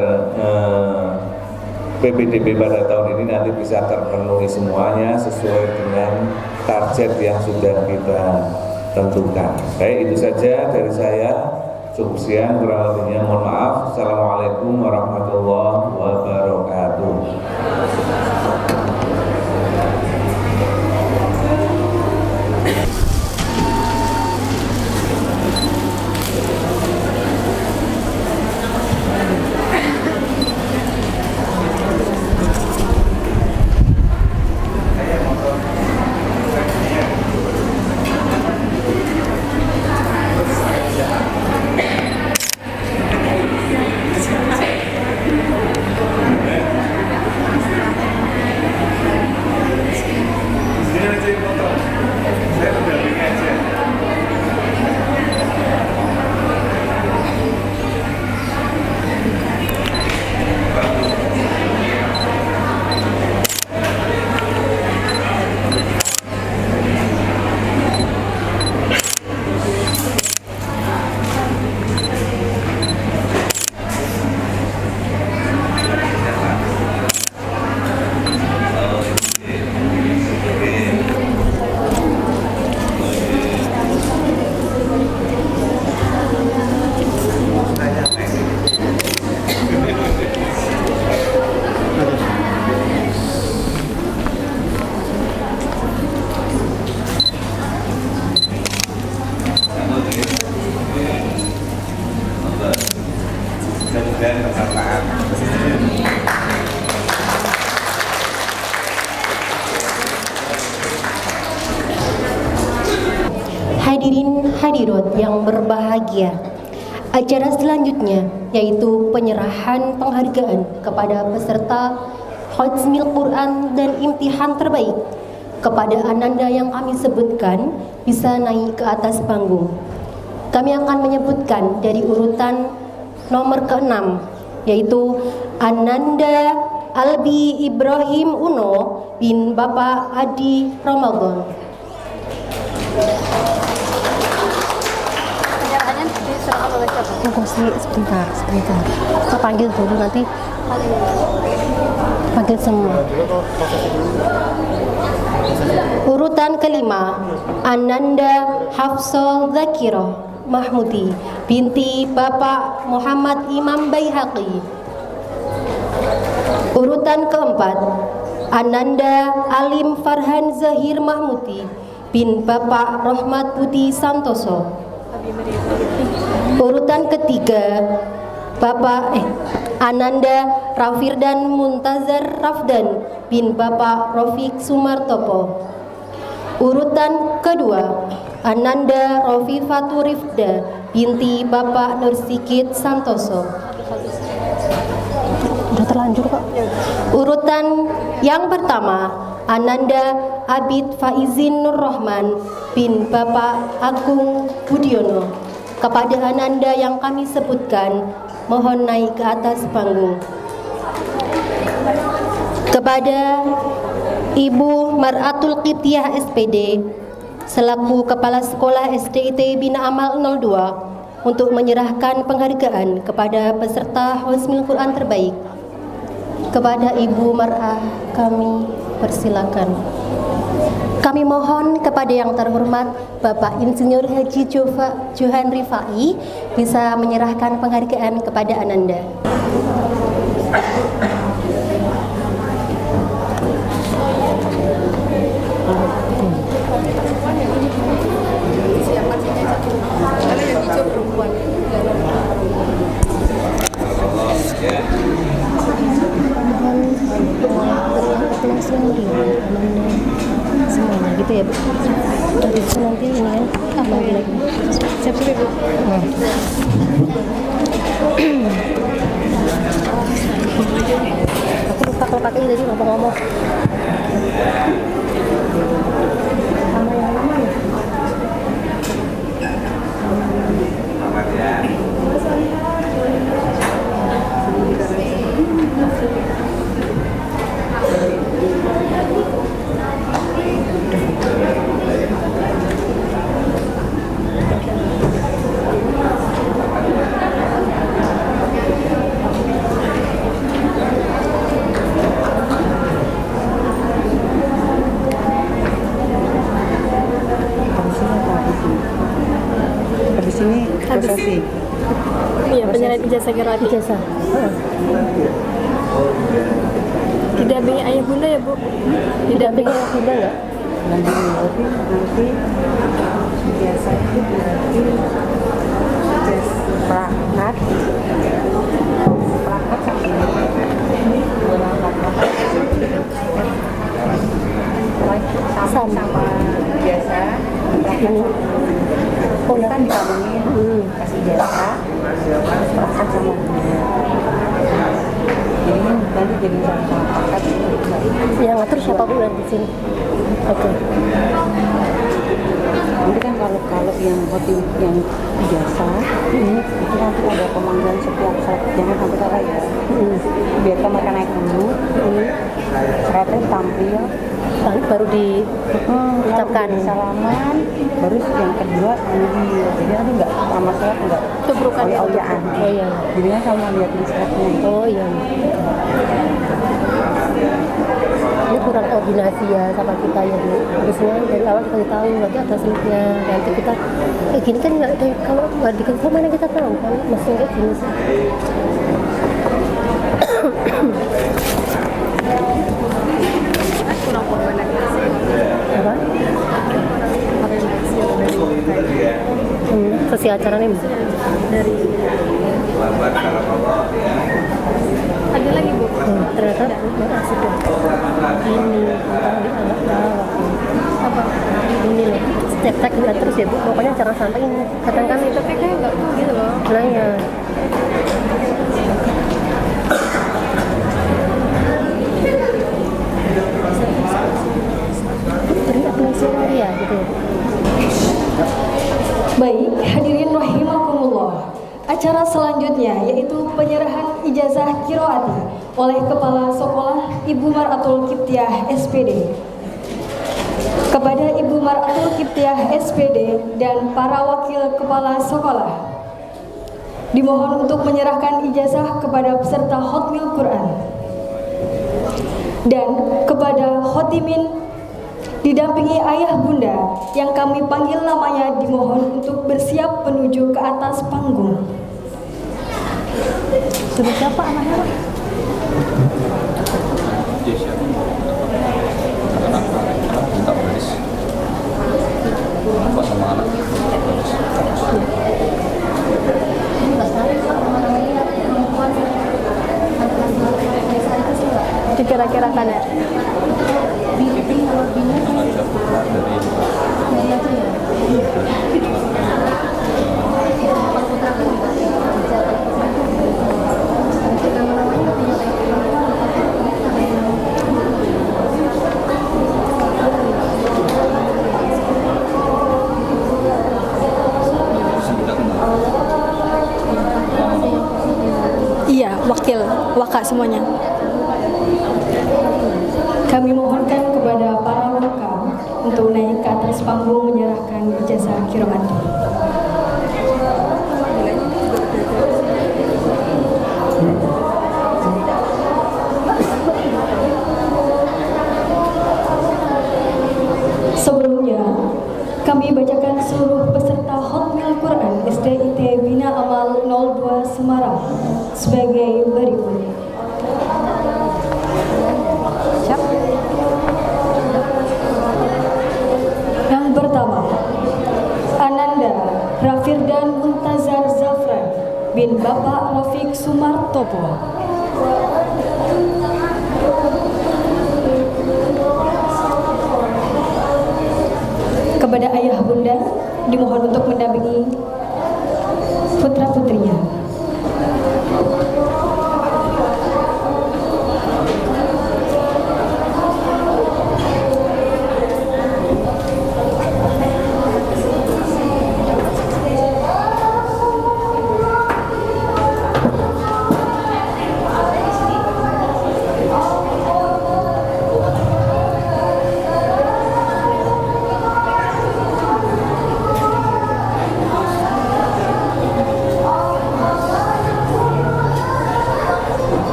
PPDB pada tahun ini nanti bisa terpenuhi semuanya sesuai dengan target yang sudah kita tentukan. Baik, itu saja dari saya. Cukup sekian, kurang lebihnya mohon maaf. Assalamualaikum warahmatullahi wabarakatuh. Hadirin hadirat yang berbahagia, acara selanjutnya yaitu penyerahan penghargaan kepada peserta Khatmil Quran dan imtihan terbaik. Kepada ananda yang kami sebutkan bisa naik ke atas panggung. Kami akan menyebutkan dari urutan nomor ke-6 yaitu Ananda Albi Ibrahim Uno bin Bapak Adi Ramadan. Sebentar. Kita panggil dulu, nanti panggil semua. Urutan kelima, Ananda Hafsal Zakiro Mahmudi binti Bapak Muhammad Imam Baihaqi. Urutan keempat, Ananda Alim Farhan Zahir Mahmudi bin Bapak Rahmat Budi Santoso. Urutan ketiga, Ananda Rafirdan Muntazar Rafdan bin Bapak Rafiq Sumartopo. Urutan kedua, Ananda Rafifatu Rifda binti Bapak Nursikit Santoso. Udah terlanjur kok. Urutan yang pertama, Ananda Abid Faizin Nur Rahman bin Bapak Agung Budiono. Kepada Ananda yang kami sebutkan, mohon naik ke atas panggung. Kepada Ibu Mar'atul Qibtiyah SPD selaku Kepala Sekolah SDIT Bina Amal 02 untuk menyerahkan penghargaan kepada peserta Hifdzul Quran terbaik. Kepada Ibu Mar'ah kami persilakan. Kami mohon kepada yang terhormat Bapak Insinyur Haji Johan Rifai bisa menyerahkan penghargaan kepada Ananda. Semuanya gitu ya Bu. Nanti ini kan panggil lagi. Siap-siap Bu. Aku lupa kalau pakai tadi ngomong-ngomong. Sama yang lama ya. prosesi. Iya, penyerahan ijazah gratis. Ijazah. Tidak punya ayah bunda ya, Bu? Tidak punya ayah bunda ya? Nanti biasa itu berarti prahat sama biasa kan dikawinin kasih jasa terus prahat sama bunda. Jadi nanti jadi sama prahat yang ngatur siapa Bu di sini? Oke. Nanti kan kalau yang yang ijazah itu nanti ada pemanggilan setiap saat, jangan sampai salah ya. Biarkan mereka naik dulu, ternyata tampil, baru diucapkan salaman, baru yang kedua ambil. Jadi nanti nggak sama saya nggak kebrukan oyaan. Oh iya. Jadinya sama lihat di suratnya. Oh iya. Ini kurang koordinasi ya sama kita ya Bu. Harusnya dari awal kita tahu nanti ada slipnya, nanti kita gini kan nggak ada, kalau nggak dikasih tahu mana kita tahu kan maksudnya kayak gini sih. Kurang koordinasi. Apa? Sesi acaranya Bu. Dari ada lagi Bu. Ternyata sudah ini Apa? ini loh, cek lihat terus ya Bu, pokoknya jangan sampai ini kadang kan Tapi kayak nggak tahu gitu loh. nah ya beri ya gitu. Baik, hadirin rahimakumullah. Acara selanjutnya yaitu untuk penyerahan ijazah qiraati oleh Kepala Sekolah Ibu Mar'atul Qibtiyah SPD. Kepada Ibu Mar'atul Qibtiyah SPD dan para wakil kepala sekolah, dimohon untuk menyerahkan ijazah kepada peserta Khatmil Quran. Dan kepada khotimin didampingi ayah bunda yang kami panggil namanya, dimohon untuk bersiap menuju ke atas panggung. Sudah siapa anaknya? Dikira-kirakan ya. Iya, wakak semuanya. Kami mohonkan kepada para waka untuk naik ke atas panggung menyerahkan ijazah qiraati. Sebelumnya, kami bacakan seluruh peserta Khatmil Quran SDIT Bina Amal 02 Semarang sebagai berikut. Yang pertama, Ananda Rafirdan Muntazar Zafran bin Bapak Rafiq Sumartopo. Kepada ayah bunda, dimohon untuk mendampingi putra-putrinya.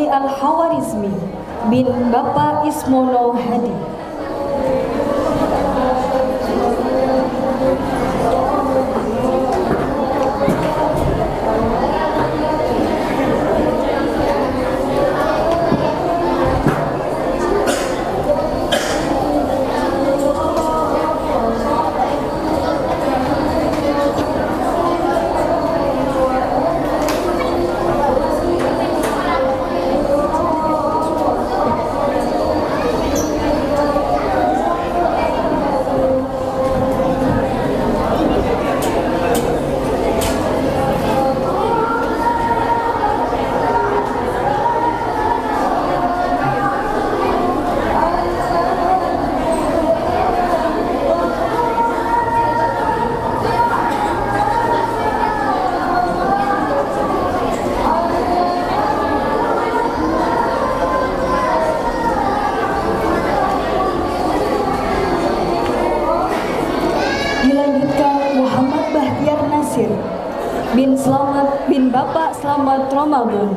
Al-Hawarizmi bin Bapak Ismono Hadi. Bin Slamet bin Bapak Slamet Ramadan.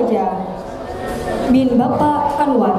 saja bin Bapak Anwar.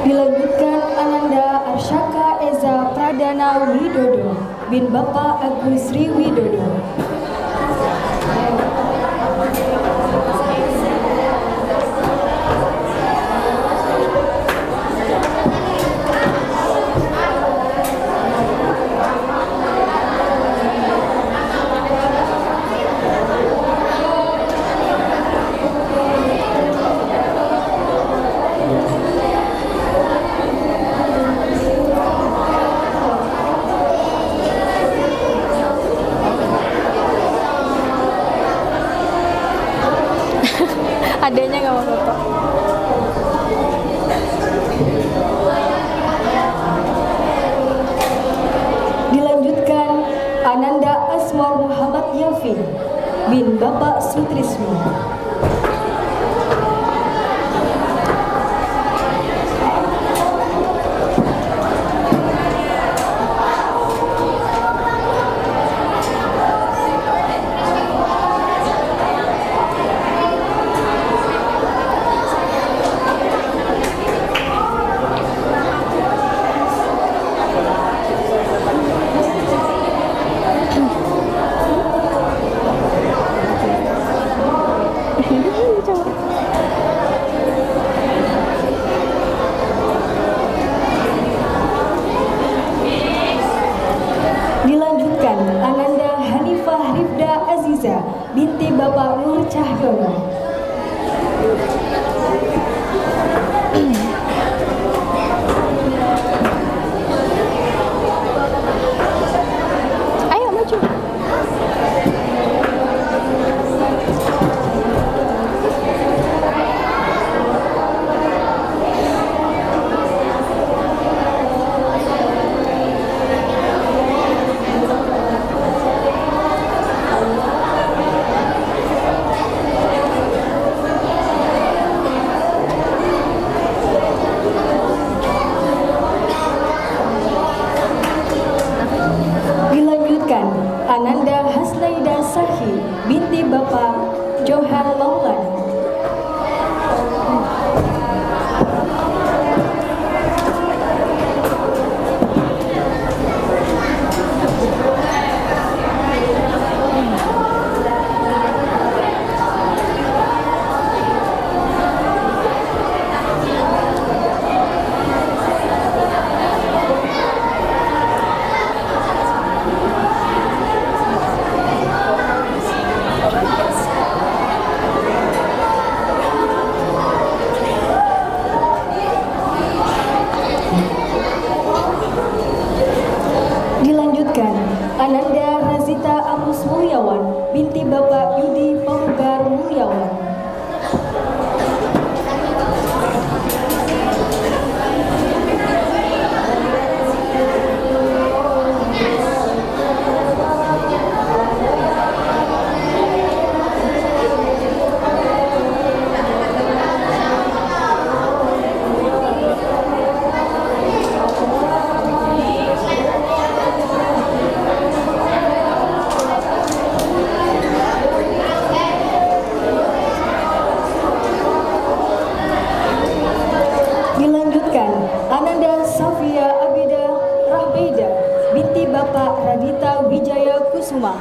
Dilanjutkan Ananda Arsyaka Eza Pradana Widodo bin Bapak Agus Sri Widodo. Adanya nggak mau foto. Dilanjutkan Ananda Asmar Muhammad Yafi bin Bapak Sutrismo. Dilanjutkan Ananda Hanifah Rifda Aziza binti Bapak Nur Cahyono. Ayo maju. Dilanjutkan Ananda Hasnaida Sahi binti Bapak Johan Laulan. Dilanjutkan Ananda Razita Agus Mulyawan binti Bapak Yudi Pamugar Mulyawan. Dilanjutkan Ananda Safia Abida Rahbeida binti Bapak Radita Wijaya Kusuma.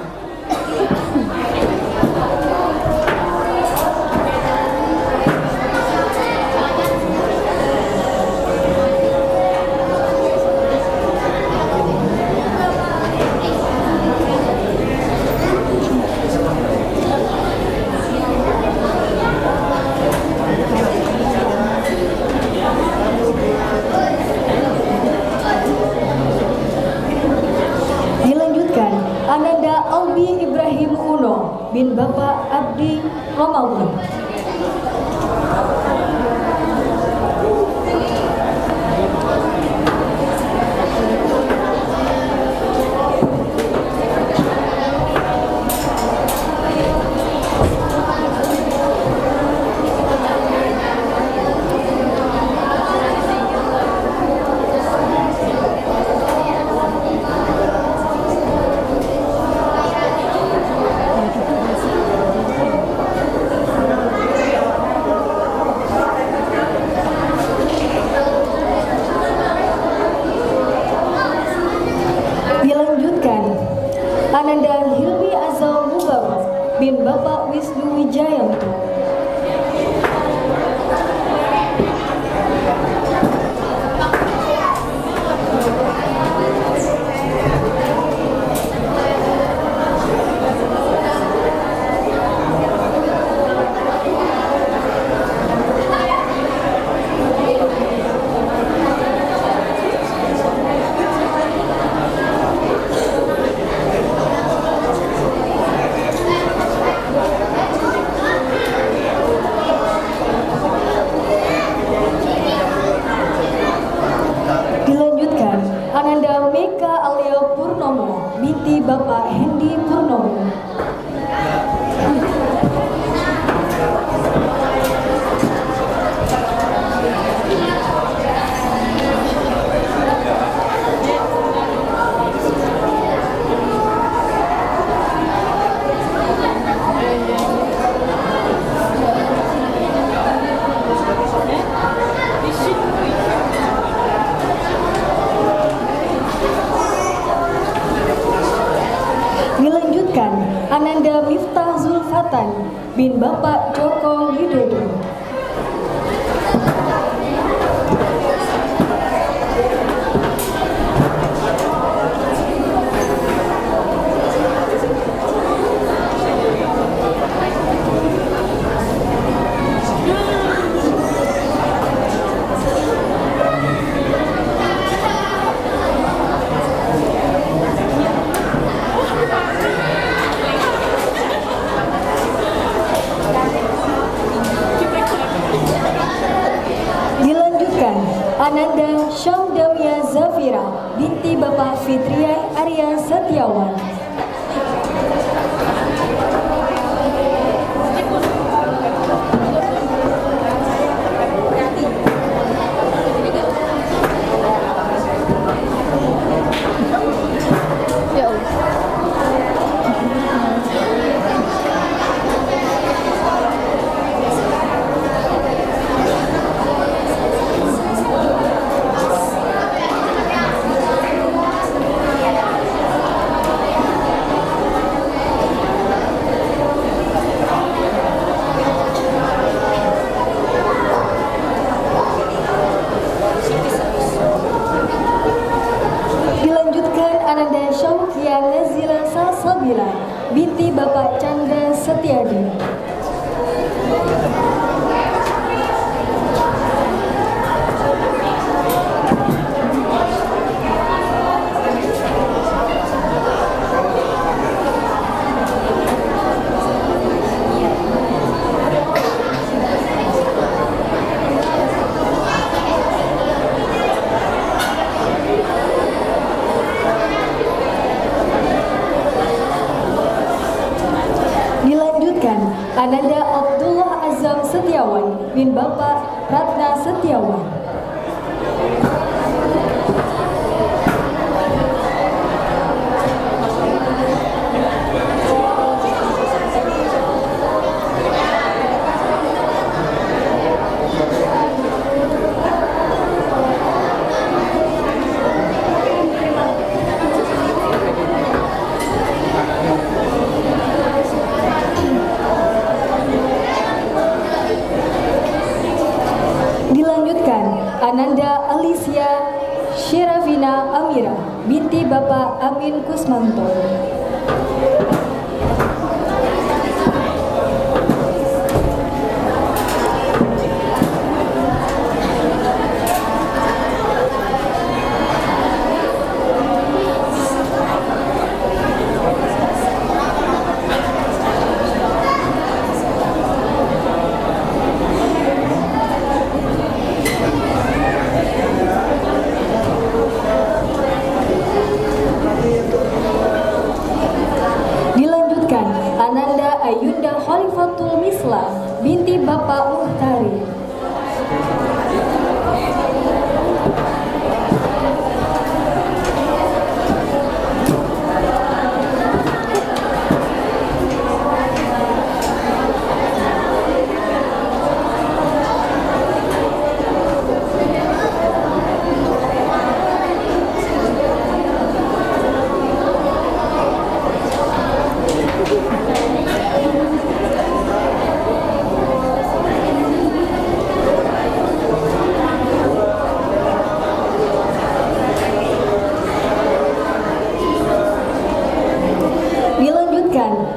Ananda Albi Ibrahim Uno bin Bapak Abdi Romawi. Ananda Hilmi Azal Mubarak bin Bapak Wisnu Wijayanto. Ananda Meka Alia Purnomo binti Bapak Hendi Purnomo. Ananda Miftah Zulfatan bin Bapak Joko Widodo. Ananda Syamdamia Zafira binti Bapak Fitria Arya Setiawan. Ananda Syaukia Nazila Salsabila binti Bapak Chandra Setiadi. Ananda Abdullah Azam Setiawan bin Bapak Ratna Setiawan. Ananda Alicia Syirafina Amira binti Bapak Amin Kusmanto.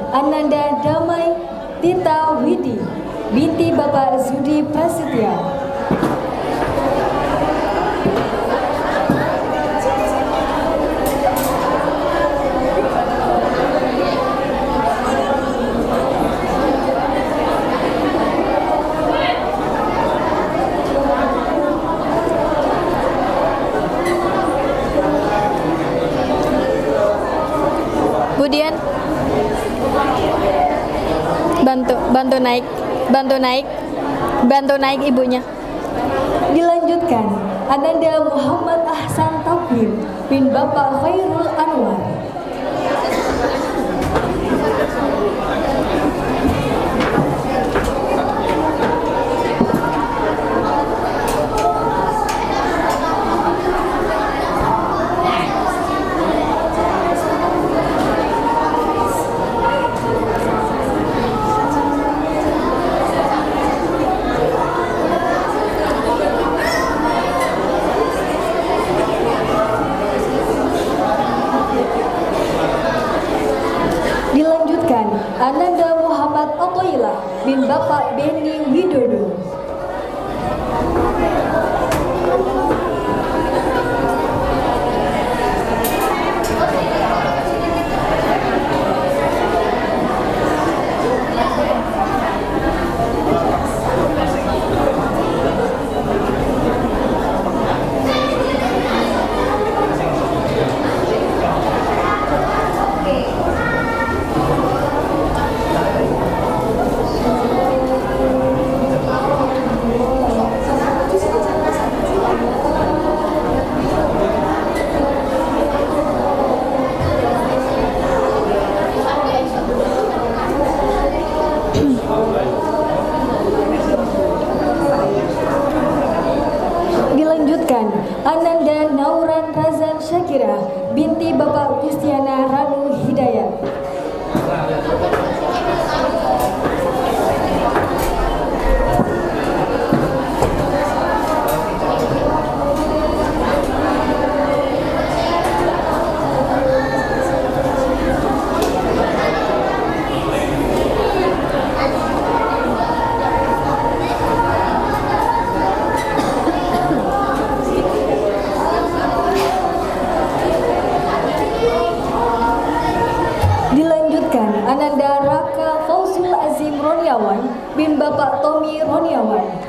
Ananda Damai Tita Widi binti Bapak Zudi Prasetya. Kemudian bantu naik ibunya. Dilanjutkan, Ananda Muhammad Ahsan Takwim bin Bapak Khairul Anwar. Ananda Muhammad Otoila bin Bapak Beni Widodo. Ananda Nauran Razan Syakira binti Bapak Kustiana Ranu Hidayat. Ananda Raka Fausul Azim Roniawan bin Bapak Tommy Roniawan.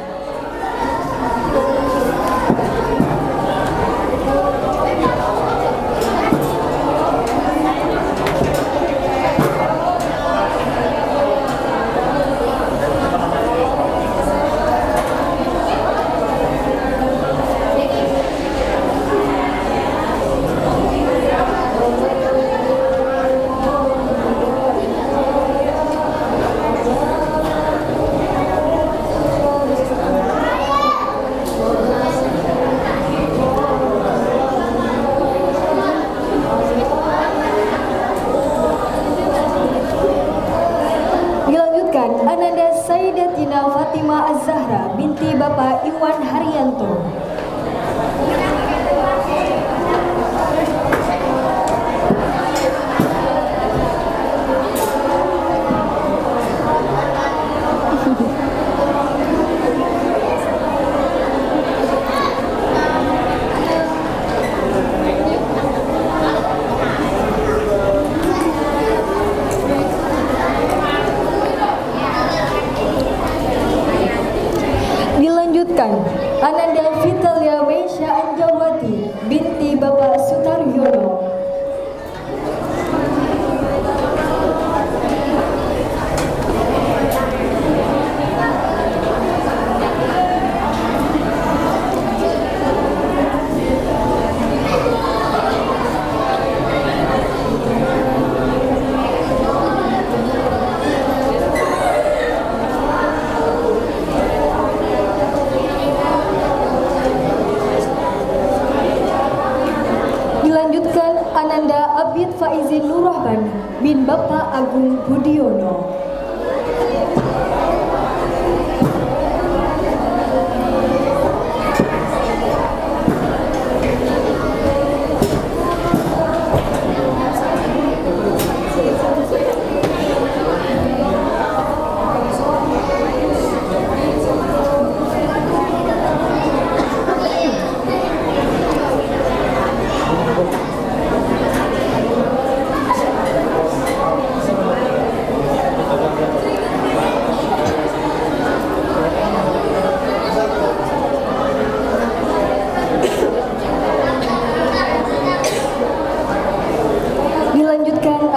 Ananda Sayyidatina Fatimah Az-Zahra binti Bapak Iwan Haryanto. Ananda Vitalia Meisha Anjawati binti Bapak Sutaryono. Ananda Abid Faizin Nurrahman bin Bapak Agung Budiono.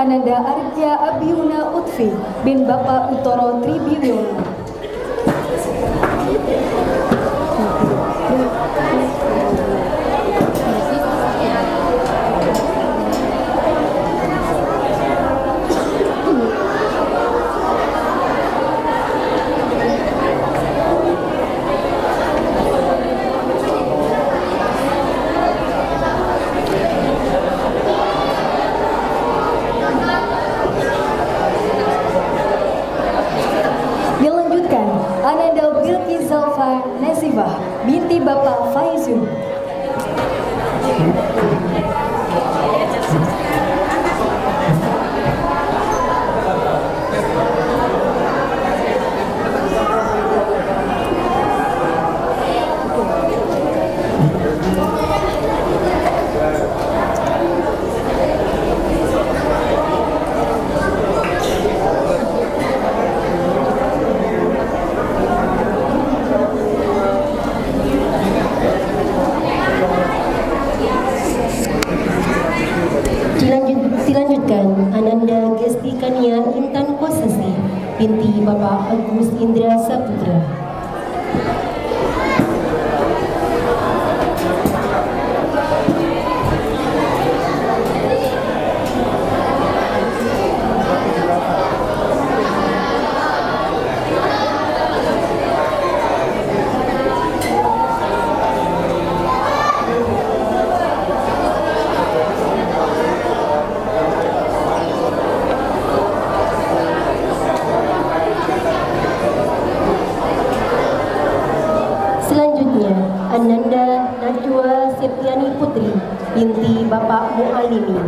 Ananda Arja Abiuna Utfi bin Bapak Utoro Tribunyono. Dilanjutkan, Ananda Bilki Zalfa Nesibah binti Bapak Faizul. Dilanjutkan, Ananda Gesti Kania Intan Kosasi binti Bapak Agus Indra Saputra. Selanjutnya, Ananda Najwa Septiani Putri binti Bapak Mualimi.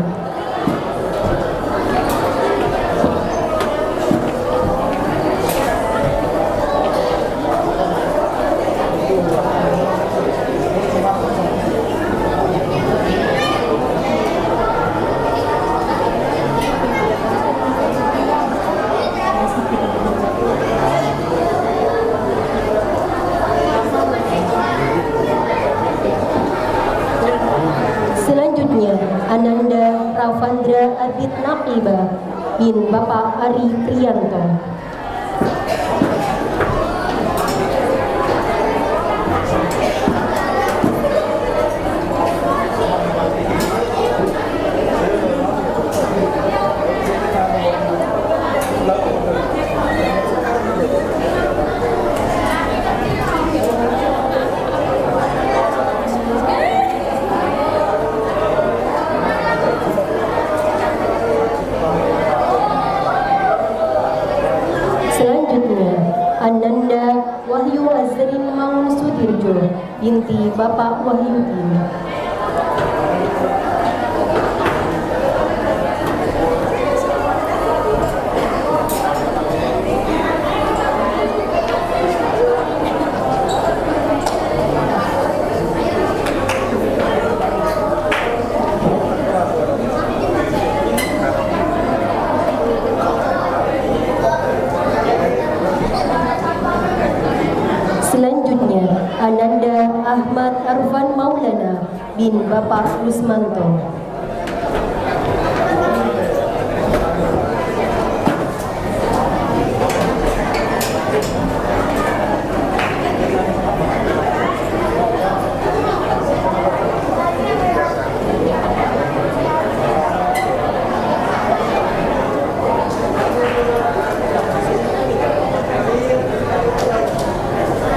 Selanjutnya, Ananda Ravandra Adit Naqiba bin Bapak Ari Priyanto. Selanjutnya, Ananda Wahyu Azrin Maun Sudirjo binti Bapak Wahyudin. Selanjutnya, Ananda Ahmad Arfan Maulana bin Bapak Rusmanto.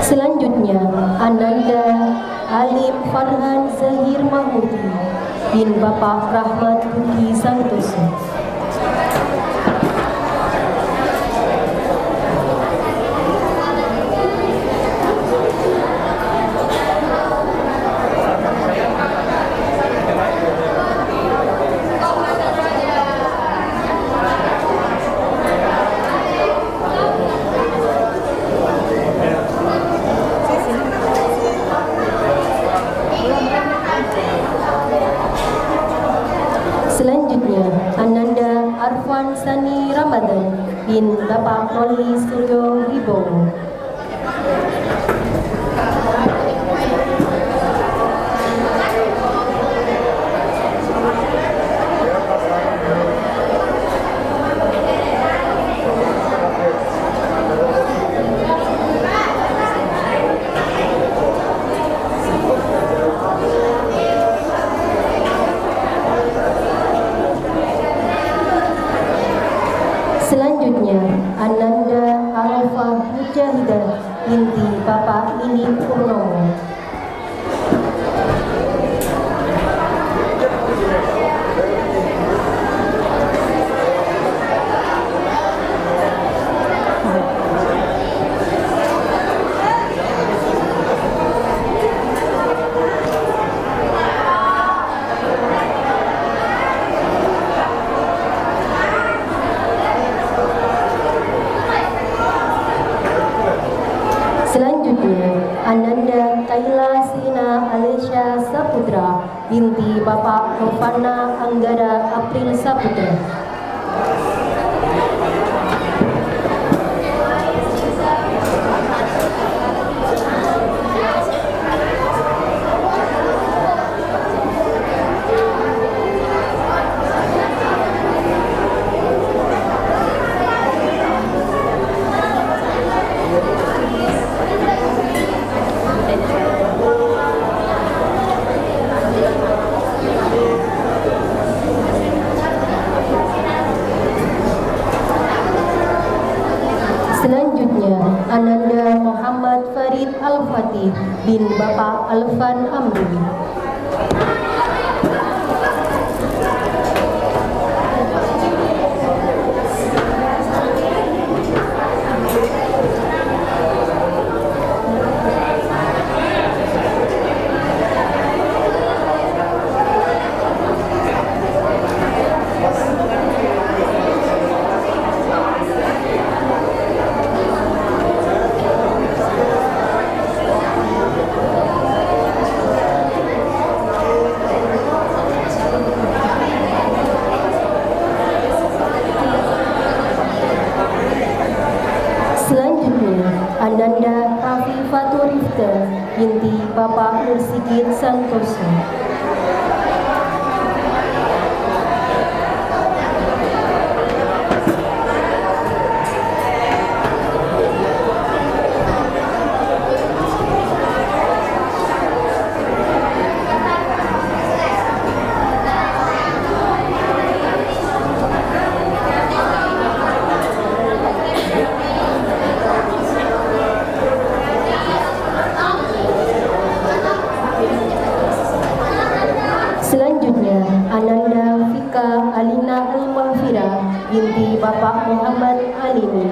Selanjutnya, Ananda Alim Farhan Zahir Mahmudi bin Bapak Rahmat Budi Santoso. Selanjutnya, Ananda Arfan Sani Ramadan bin Bapak Roli Suryo Wibowo. Zahidah binti Bapak Ini Purnomo. Selanjutnya, Ananda Kaila Sina Alesya Saputra binti Bapak Novana Anggara April Saputra. Selanjutnya, Ananda Muhammad Farid Al-Fatih bin Bapak Alfan Amri. Selanjutnya, Ananda Rafifatul Rifda binti Bapak Nursigit Santoso. Selanjutnya, Ananda Fika Alina Al-Mahfira binti Bapak Muhammad Alimi.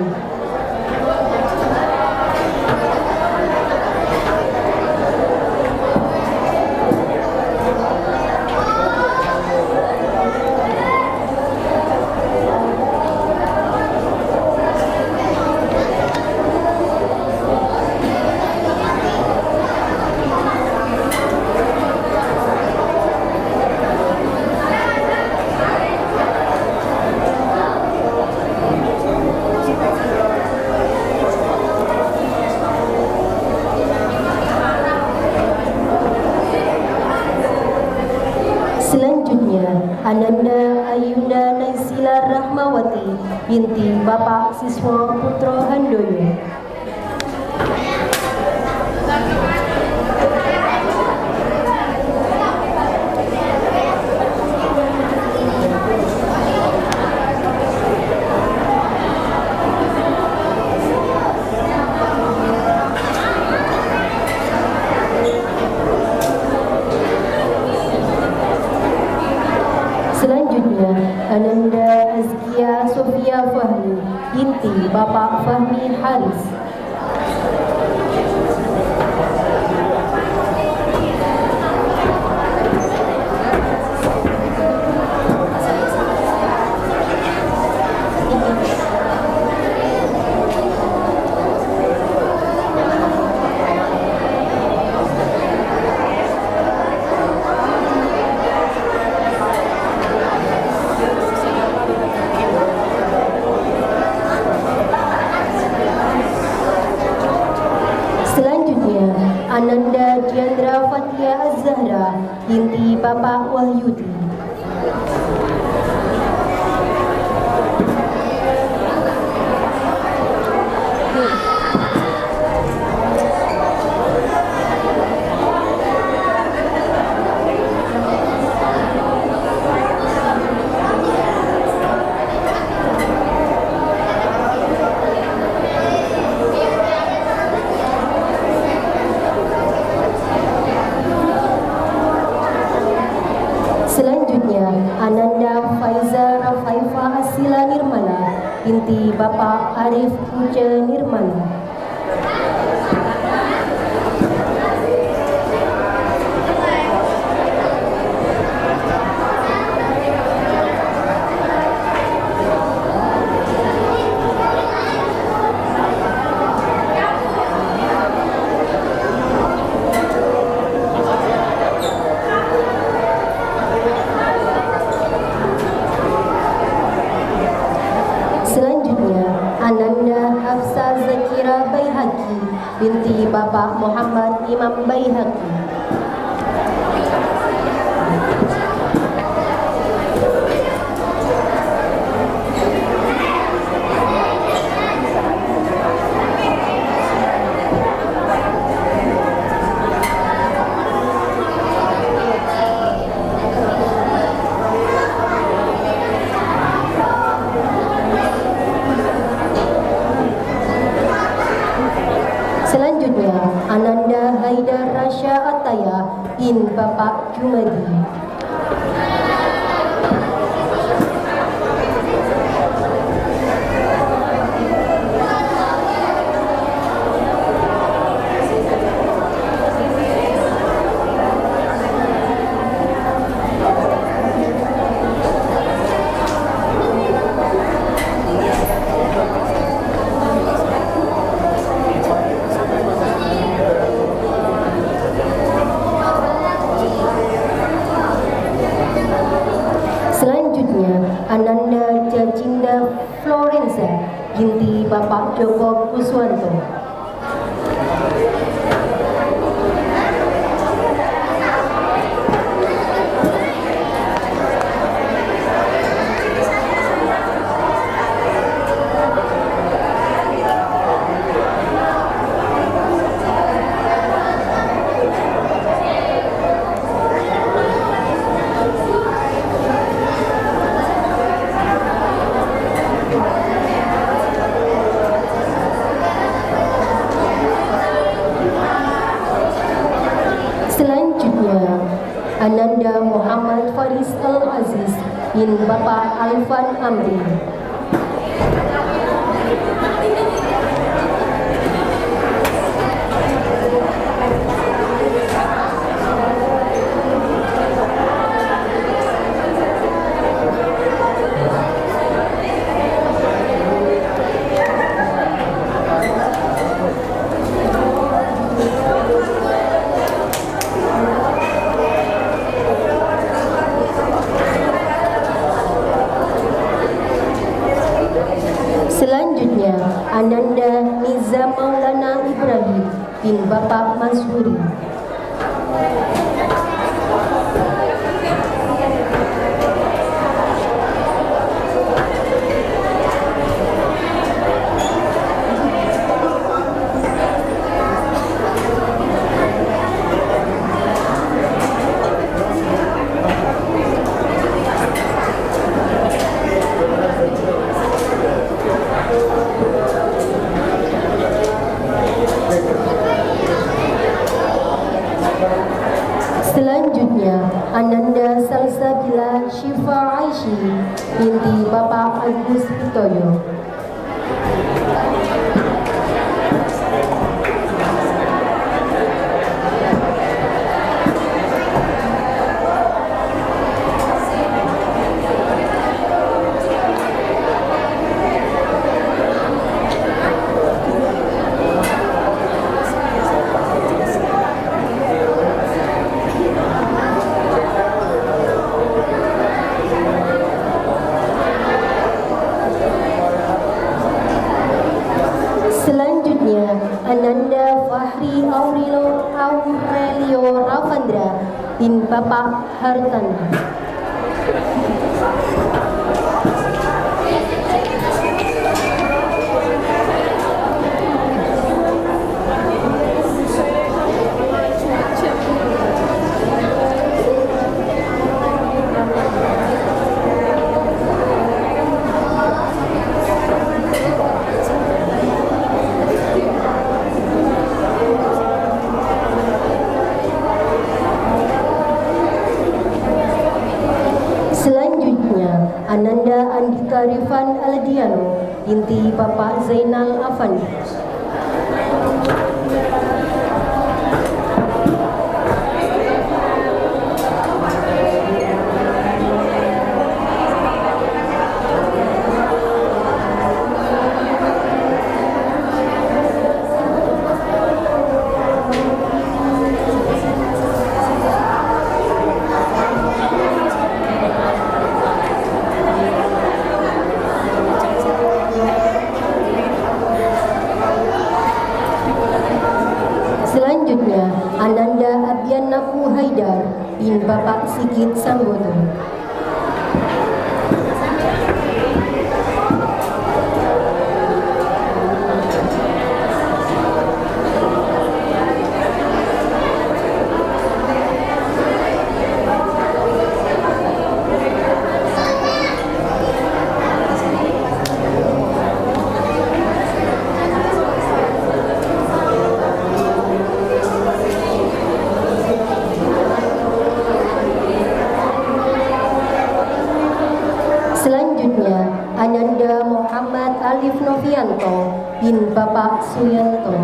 Selanjutnya, Ananda Ayunda Naisila Rahmawati binti Bapak Siswo Putro Handoyo. Selanjutnya, Ananda Azkia Sofia Fahmi binti Bapak Fahmi Haris. Selanjutnya, Ananda Diandra Fatia Az-Zahra binti Bapak Wahyudi. Bapak Asila Nirmala binti Bapak Arif Puja Nirmala. Binti Bapak Muhammad Imam Baihaqi. Ananda Haidar Rasya Ataya bin Bapak Jumadi. Ananda Jacinda Florenza binti Bapak Joko Kuswanto. Ananda Muhammad Faris Al-Aziz bin Bapak Alvan Amri. Selanjutnya, Ananda Nizam Maulana Ibrahim bin Bapak Mansuri. Selanjutnya, Ananda Salsabila Syifa Aishi binti Bapak Agus Pitoyo. Ananda Fahri Aurelio Ravandra bin Bapak Hartana. Syarifan Aldiano binti Bapak Zainal Afandi. Selanjutnya, Ananda Abianaku Haidar bin Bapak Sigit Sambodo. Selanjutnya, Ananda Muhammad Alif Novianto bin Bapak Suyanto.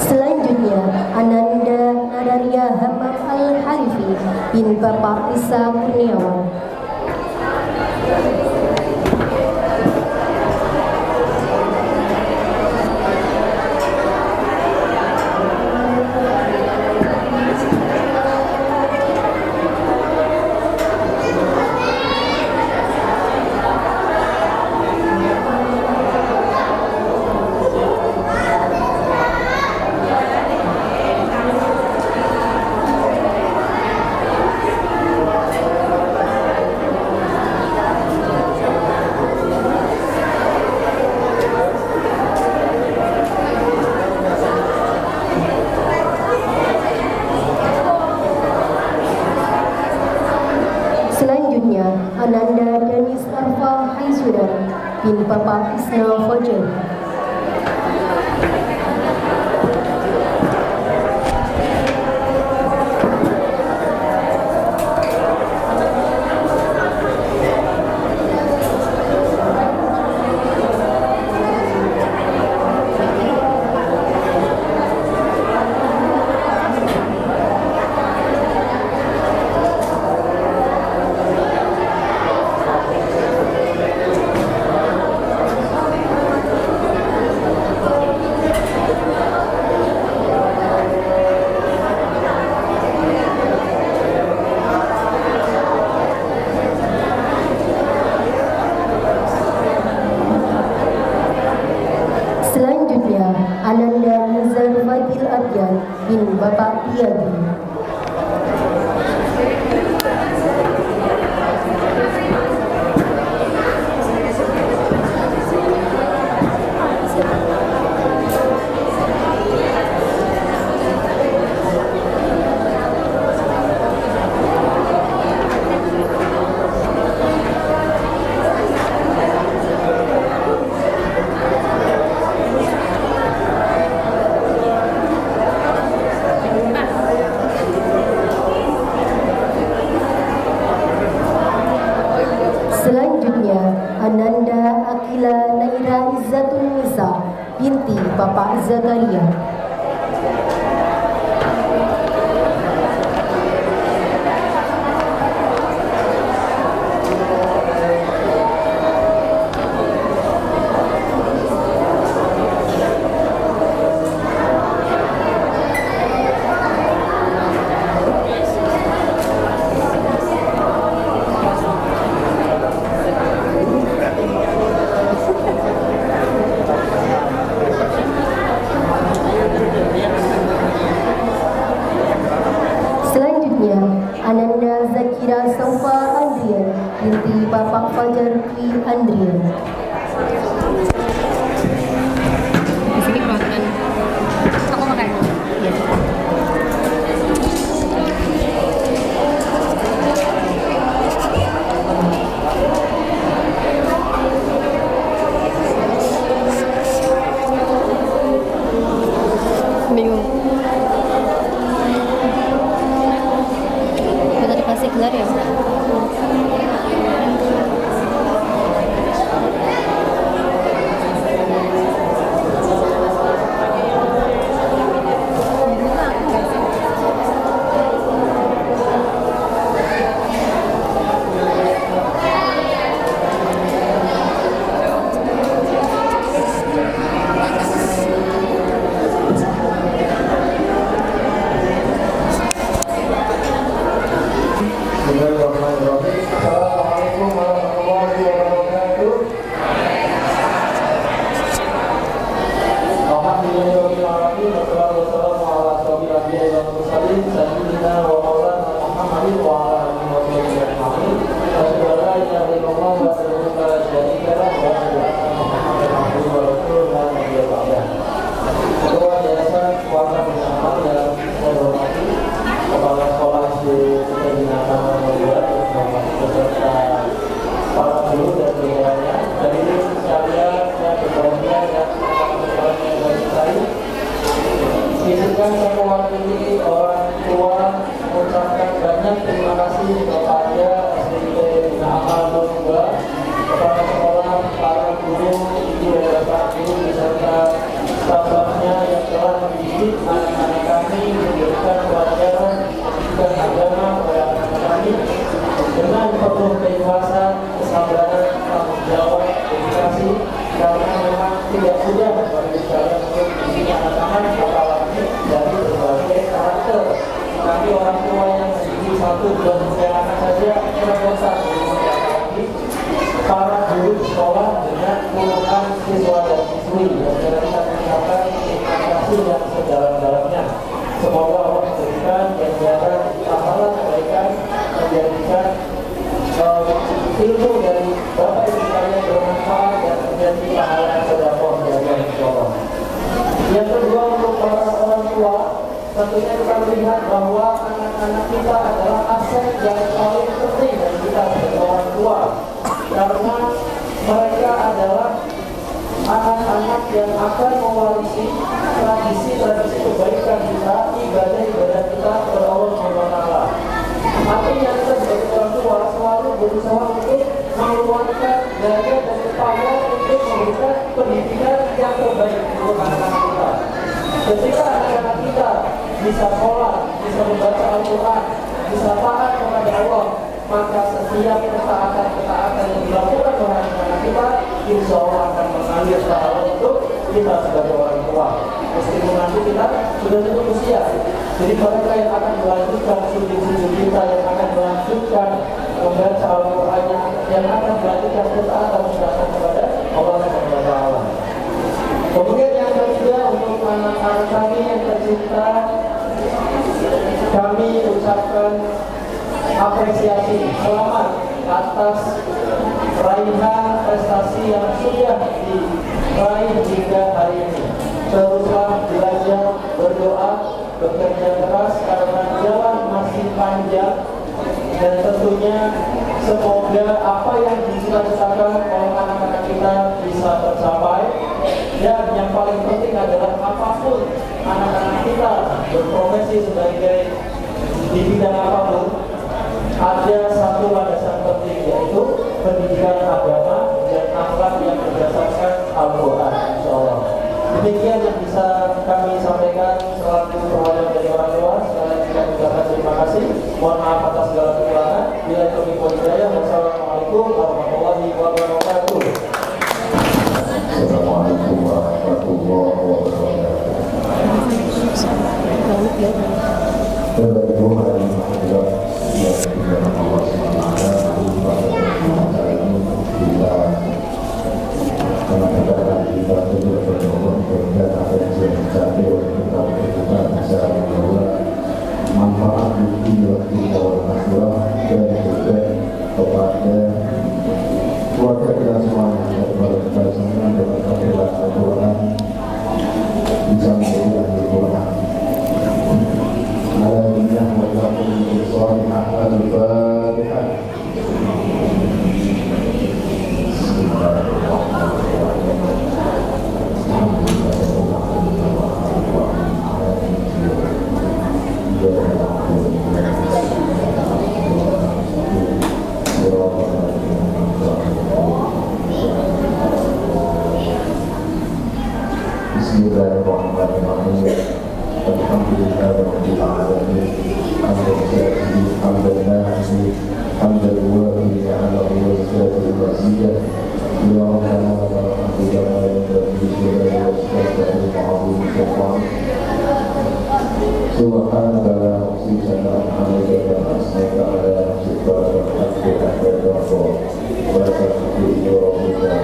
Selanjutnya, Ananda Nadaria Hamam Al-Harifi bin Bapak Isa Kurniawan. Selanjutnya, Ananda Danis Arfa Haisudan bin Bapak Isna Fajar. Selanjutnya, Ananda Nizar Fadil Abdian bin Bapak Tiadi. Selanjutnya, Ananda Akila Naira Izzatun Nisa binti Bapak Zakaria. Bingung. Kita dikasih gelar ya. Bismillahirrahmanirrahim. Assalamualaikum warahmatullahi wabarakatuh. Alhamdulillahirabbil alamin wassalatu wassalamu ala asyrofil anbiya'i wal mursalin sayyidina wa maulana Muhammadin wa ala alihi wa sahbihi ajma'in. Asyhadu an la ilaha illallah wa asyhadu anna la syarika lahu wa asyhadu anna Muhammadan abduhu wa rasuluhu la nabiyya ba'dah. Ketua Yayasan Warta Bersama yang saya hormati Kepala Sekolah SD Binatang Nomor 2 beserta para guru dan jajarannya. Hadirin sekalian yang berbahagia dan saya izinkan saya mewakili orang tua mengucapkan banyak terima kasih kepada SD Binatang Nomor 2, kepada sekolah, para guru, ibu dan bapak guru beserta staf-stafnya yang telah mendidik anak-anak kami, memberikan pelajaran dan agama kepada anak-anak kami dengan penuh keikhlasan, kesabaran, tanggung jawab, dedikasi, karena memang tidak mudah bagi kalian untuk mendidik anak-anak apalagi dari berbagai karakter. Kami orang tua yang mendidik satu dua anak saja terbiasa apalagi para guru sekolah dengan puluhan siswa dan siswi yang kita mengucapkan terima kasih yang sedalam-dalamnya. Semoga Allah memberikan ganjaran pahala kebaikan, menjadikan ilmu dari Bapak Ibu sekalian bermanfaat dan menjadi pahala yang sedekah dari Allah. Yang kedua, untuk para orang tua, tentunya kita melihat bahwa anak-anak kita adalah aset yang paling penting dari kita sebagai orang tua, karena mereka adalah anak-anak yang akan mewarisi tradisi-tradisi kebaikan kita, ibadah-ibadah kita kepada Allah SWT. Artinya kita sebagai orang tua selalu berusaha untuk mengeluarkan daya dan upaya untuk memberikan pendidikan yang terbaik untuk anak-anak kita. Ketika anak-anak kita bisa sholat, bisa membaca Al-Quran, bisa taat kepada Allah, maka setiap ketaatan-ketaatan yang dilakukan oleh anak-anak kita, insya Allah akan mengalir pahala untuk kita sebagai orang tua. Meskipun nanti kita sudah cukup usia, jadi mereka yang akan melanjutkan sujud-sujud kita, yang akan melanjutkan membaca Al-Quran, yang akan melanjutkan ketaatan kepada Allah SWT. Kemudian yang ketiga, untuk anak-anak kami yang tercinta, kami ucapkan apresiasi, selamat atas raihan prestasi yang sudah diraih hingga hari ini. Teruslah belajar, berdoa, bekerja keras karena jalan masih panjang, dan tentunya semoga apa yang dicita-citakan oleh anak-anak kita bisa tercapai. Dan yang paling penting adalah apapun anak-anak kita berprofesi sebagai di bidang apapun, ada satu landasan penting, yaitu pendidikan agama dan akhlak yang berdasarkan Al-Quran, insyaallah. Demikian yang bisa kami sampaikan selaku perwakilan dari orang tua. Sekalian kita ucapkan terima kasih. Mohon maaf atas segala kekurangan. Bila taufiq wal hidayah. Wassalamualaikum warahmatullahi wabarakatuh. Assalamualaikum warahmatullahi wabarakatuh. Manfaat bukti waktu dan juga kepada keluarga kita semuanya, kepada kita semua dengan kebenaran Al-Quran bisa menjadi ahli Quran. Alhamdulillah wa sallallahu al-Fatihah. Bismillahirrahmanirrahim. Alhamdulillahirabbil alamin. Hamdan syakir, hamdan nafsi, hamdan wafi ala wajhatil wasiyyah. Ya Rabbana alhamdulillah wa subhanahu Subhanaka la nuhsi sana'an 'alaika kama asnaita 'ala nafsika wa haqqi ahada wa ta'ala ila rabbika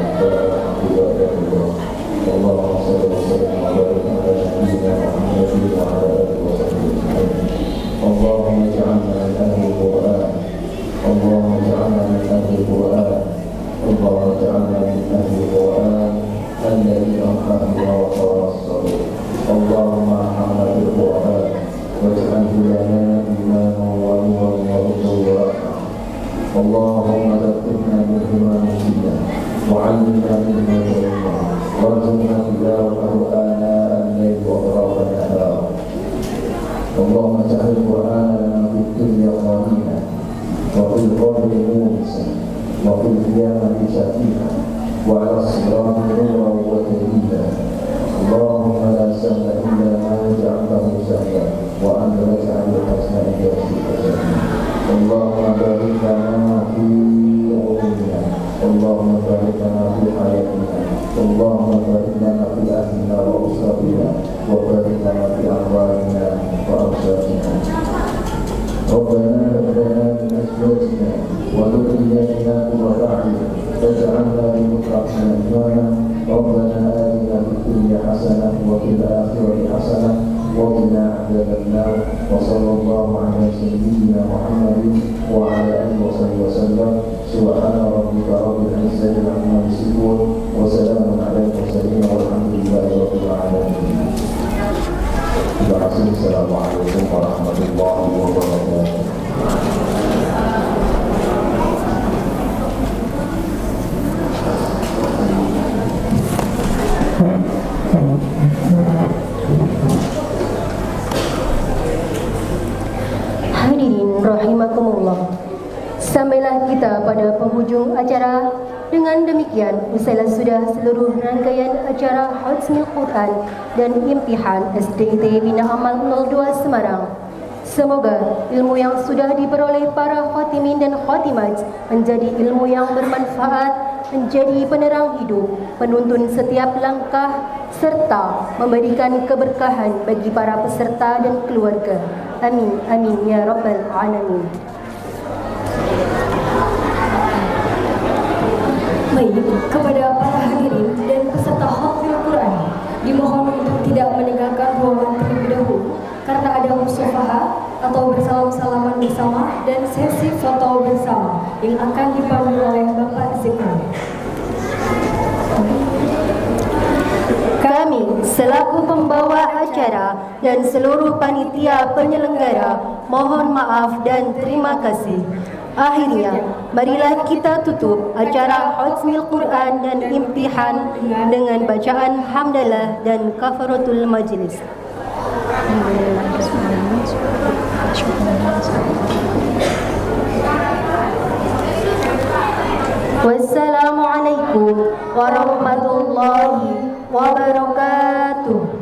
Allahumma salli wa sallim wa barik ala nabiyyina Muhammadin wa ala alihi wa sahbihi. Allahumma ij'alna min ahli al-Qur'an. Allahumma ij'alna min ahli al-Qur'an. Allahumma ij'alna min ahli al-Qur'an alladhina amanu wa tawassalu. Allahumma hamna bil Qur'an waj'alhu lana imanan wa nuran wa hudan wa rahmah. Allahumma dhakkirna minhu ma nasina wa 'allimna minhu ma jahilna warzuqna tilawatahu ana al-layli wa atrafa an-nahar. Allahumma ij'al al-Qur'ana lana fid dunya qanina wa fil qabri munisa wa fil qiyamati shafina wa 'ala as-sirati nuran wa dalila. Allahumma la sahla illa ma ja'altahu sahla wa anta taj'alul hazna idza shi'ta sahla. Allahumma barik lana fi umurina. Allahumma barik lana fi hayatina. Allahumma barik lana fi ahlina wa usratina wa barik lana fi amwalina wa awsadina. Rabbana hab lana min azwajina wa dhurriyyatina qurrata a'yun waj'alna lil muttaqina imama. ربنا آتنا في الدنيا حسنة وفي الآخرة حسنة وقنا عذاب النار وصلى الله على سيدنا محمد وعلى آله وصحبه وسلم. سبحان ربك رب العزة عما يصفون وسلام على المرسلين والحمد لله رب العالمين. Terima kasih. Assalamualaikum warahmatullahi wabarakatuh. Hadirin rahimakumullah, sampailah kita pada penghujung acara. Dengan demikian, usailah sudah seluruh rangkaian acara Khatmil Quran dan Imtihan SDIT Bina Amal 02 Semarang. Semoga ilmu yang sudah diperoleh para khatimin dan khatimat menjadi ilmu yang bermanfaat, menjadi penerang hidup, penuntun setiap langkah, serta memberikan keberkahan bagi para peserta dan keluarga. Amin, amin, ya Rabbal Alamin. Baik, kepada para hadirin dan peserta Khatmil Quran, dimohon untuk tidak meninggalkan ruangan terlebih dahulu karena ada musafaha atau bersalam-salaman bersama dan sesi foto bersama yang akan dipandu oleh Bapak Zikri. Kami selaku pembawa acara dan seluruh panitia penyelenggara mohon maaf dan terima kasih. Akhirnya, marilah kita tutup acara Khatmil Quran dan Imtihan dengan bacaan hamdalah dan kafaratul majlis. Wassalamualaikum warahmatullahi wabarakatuh.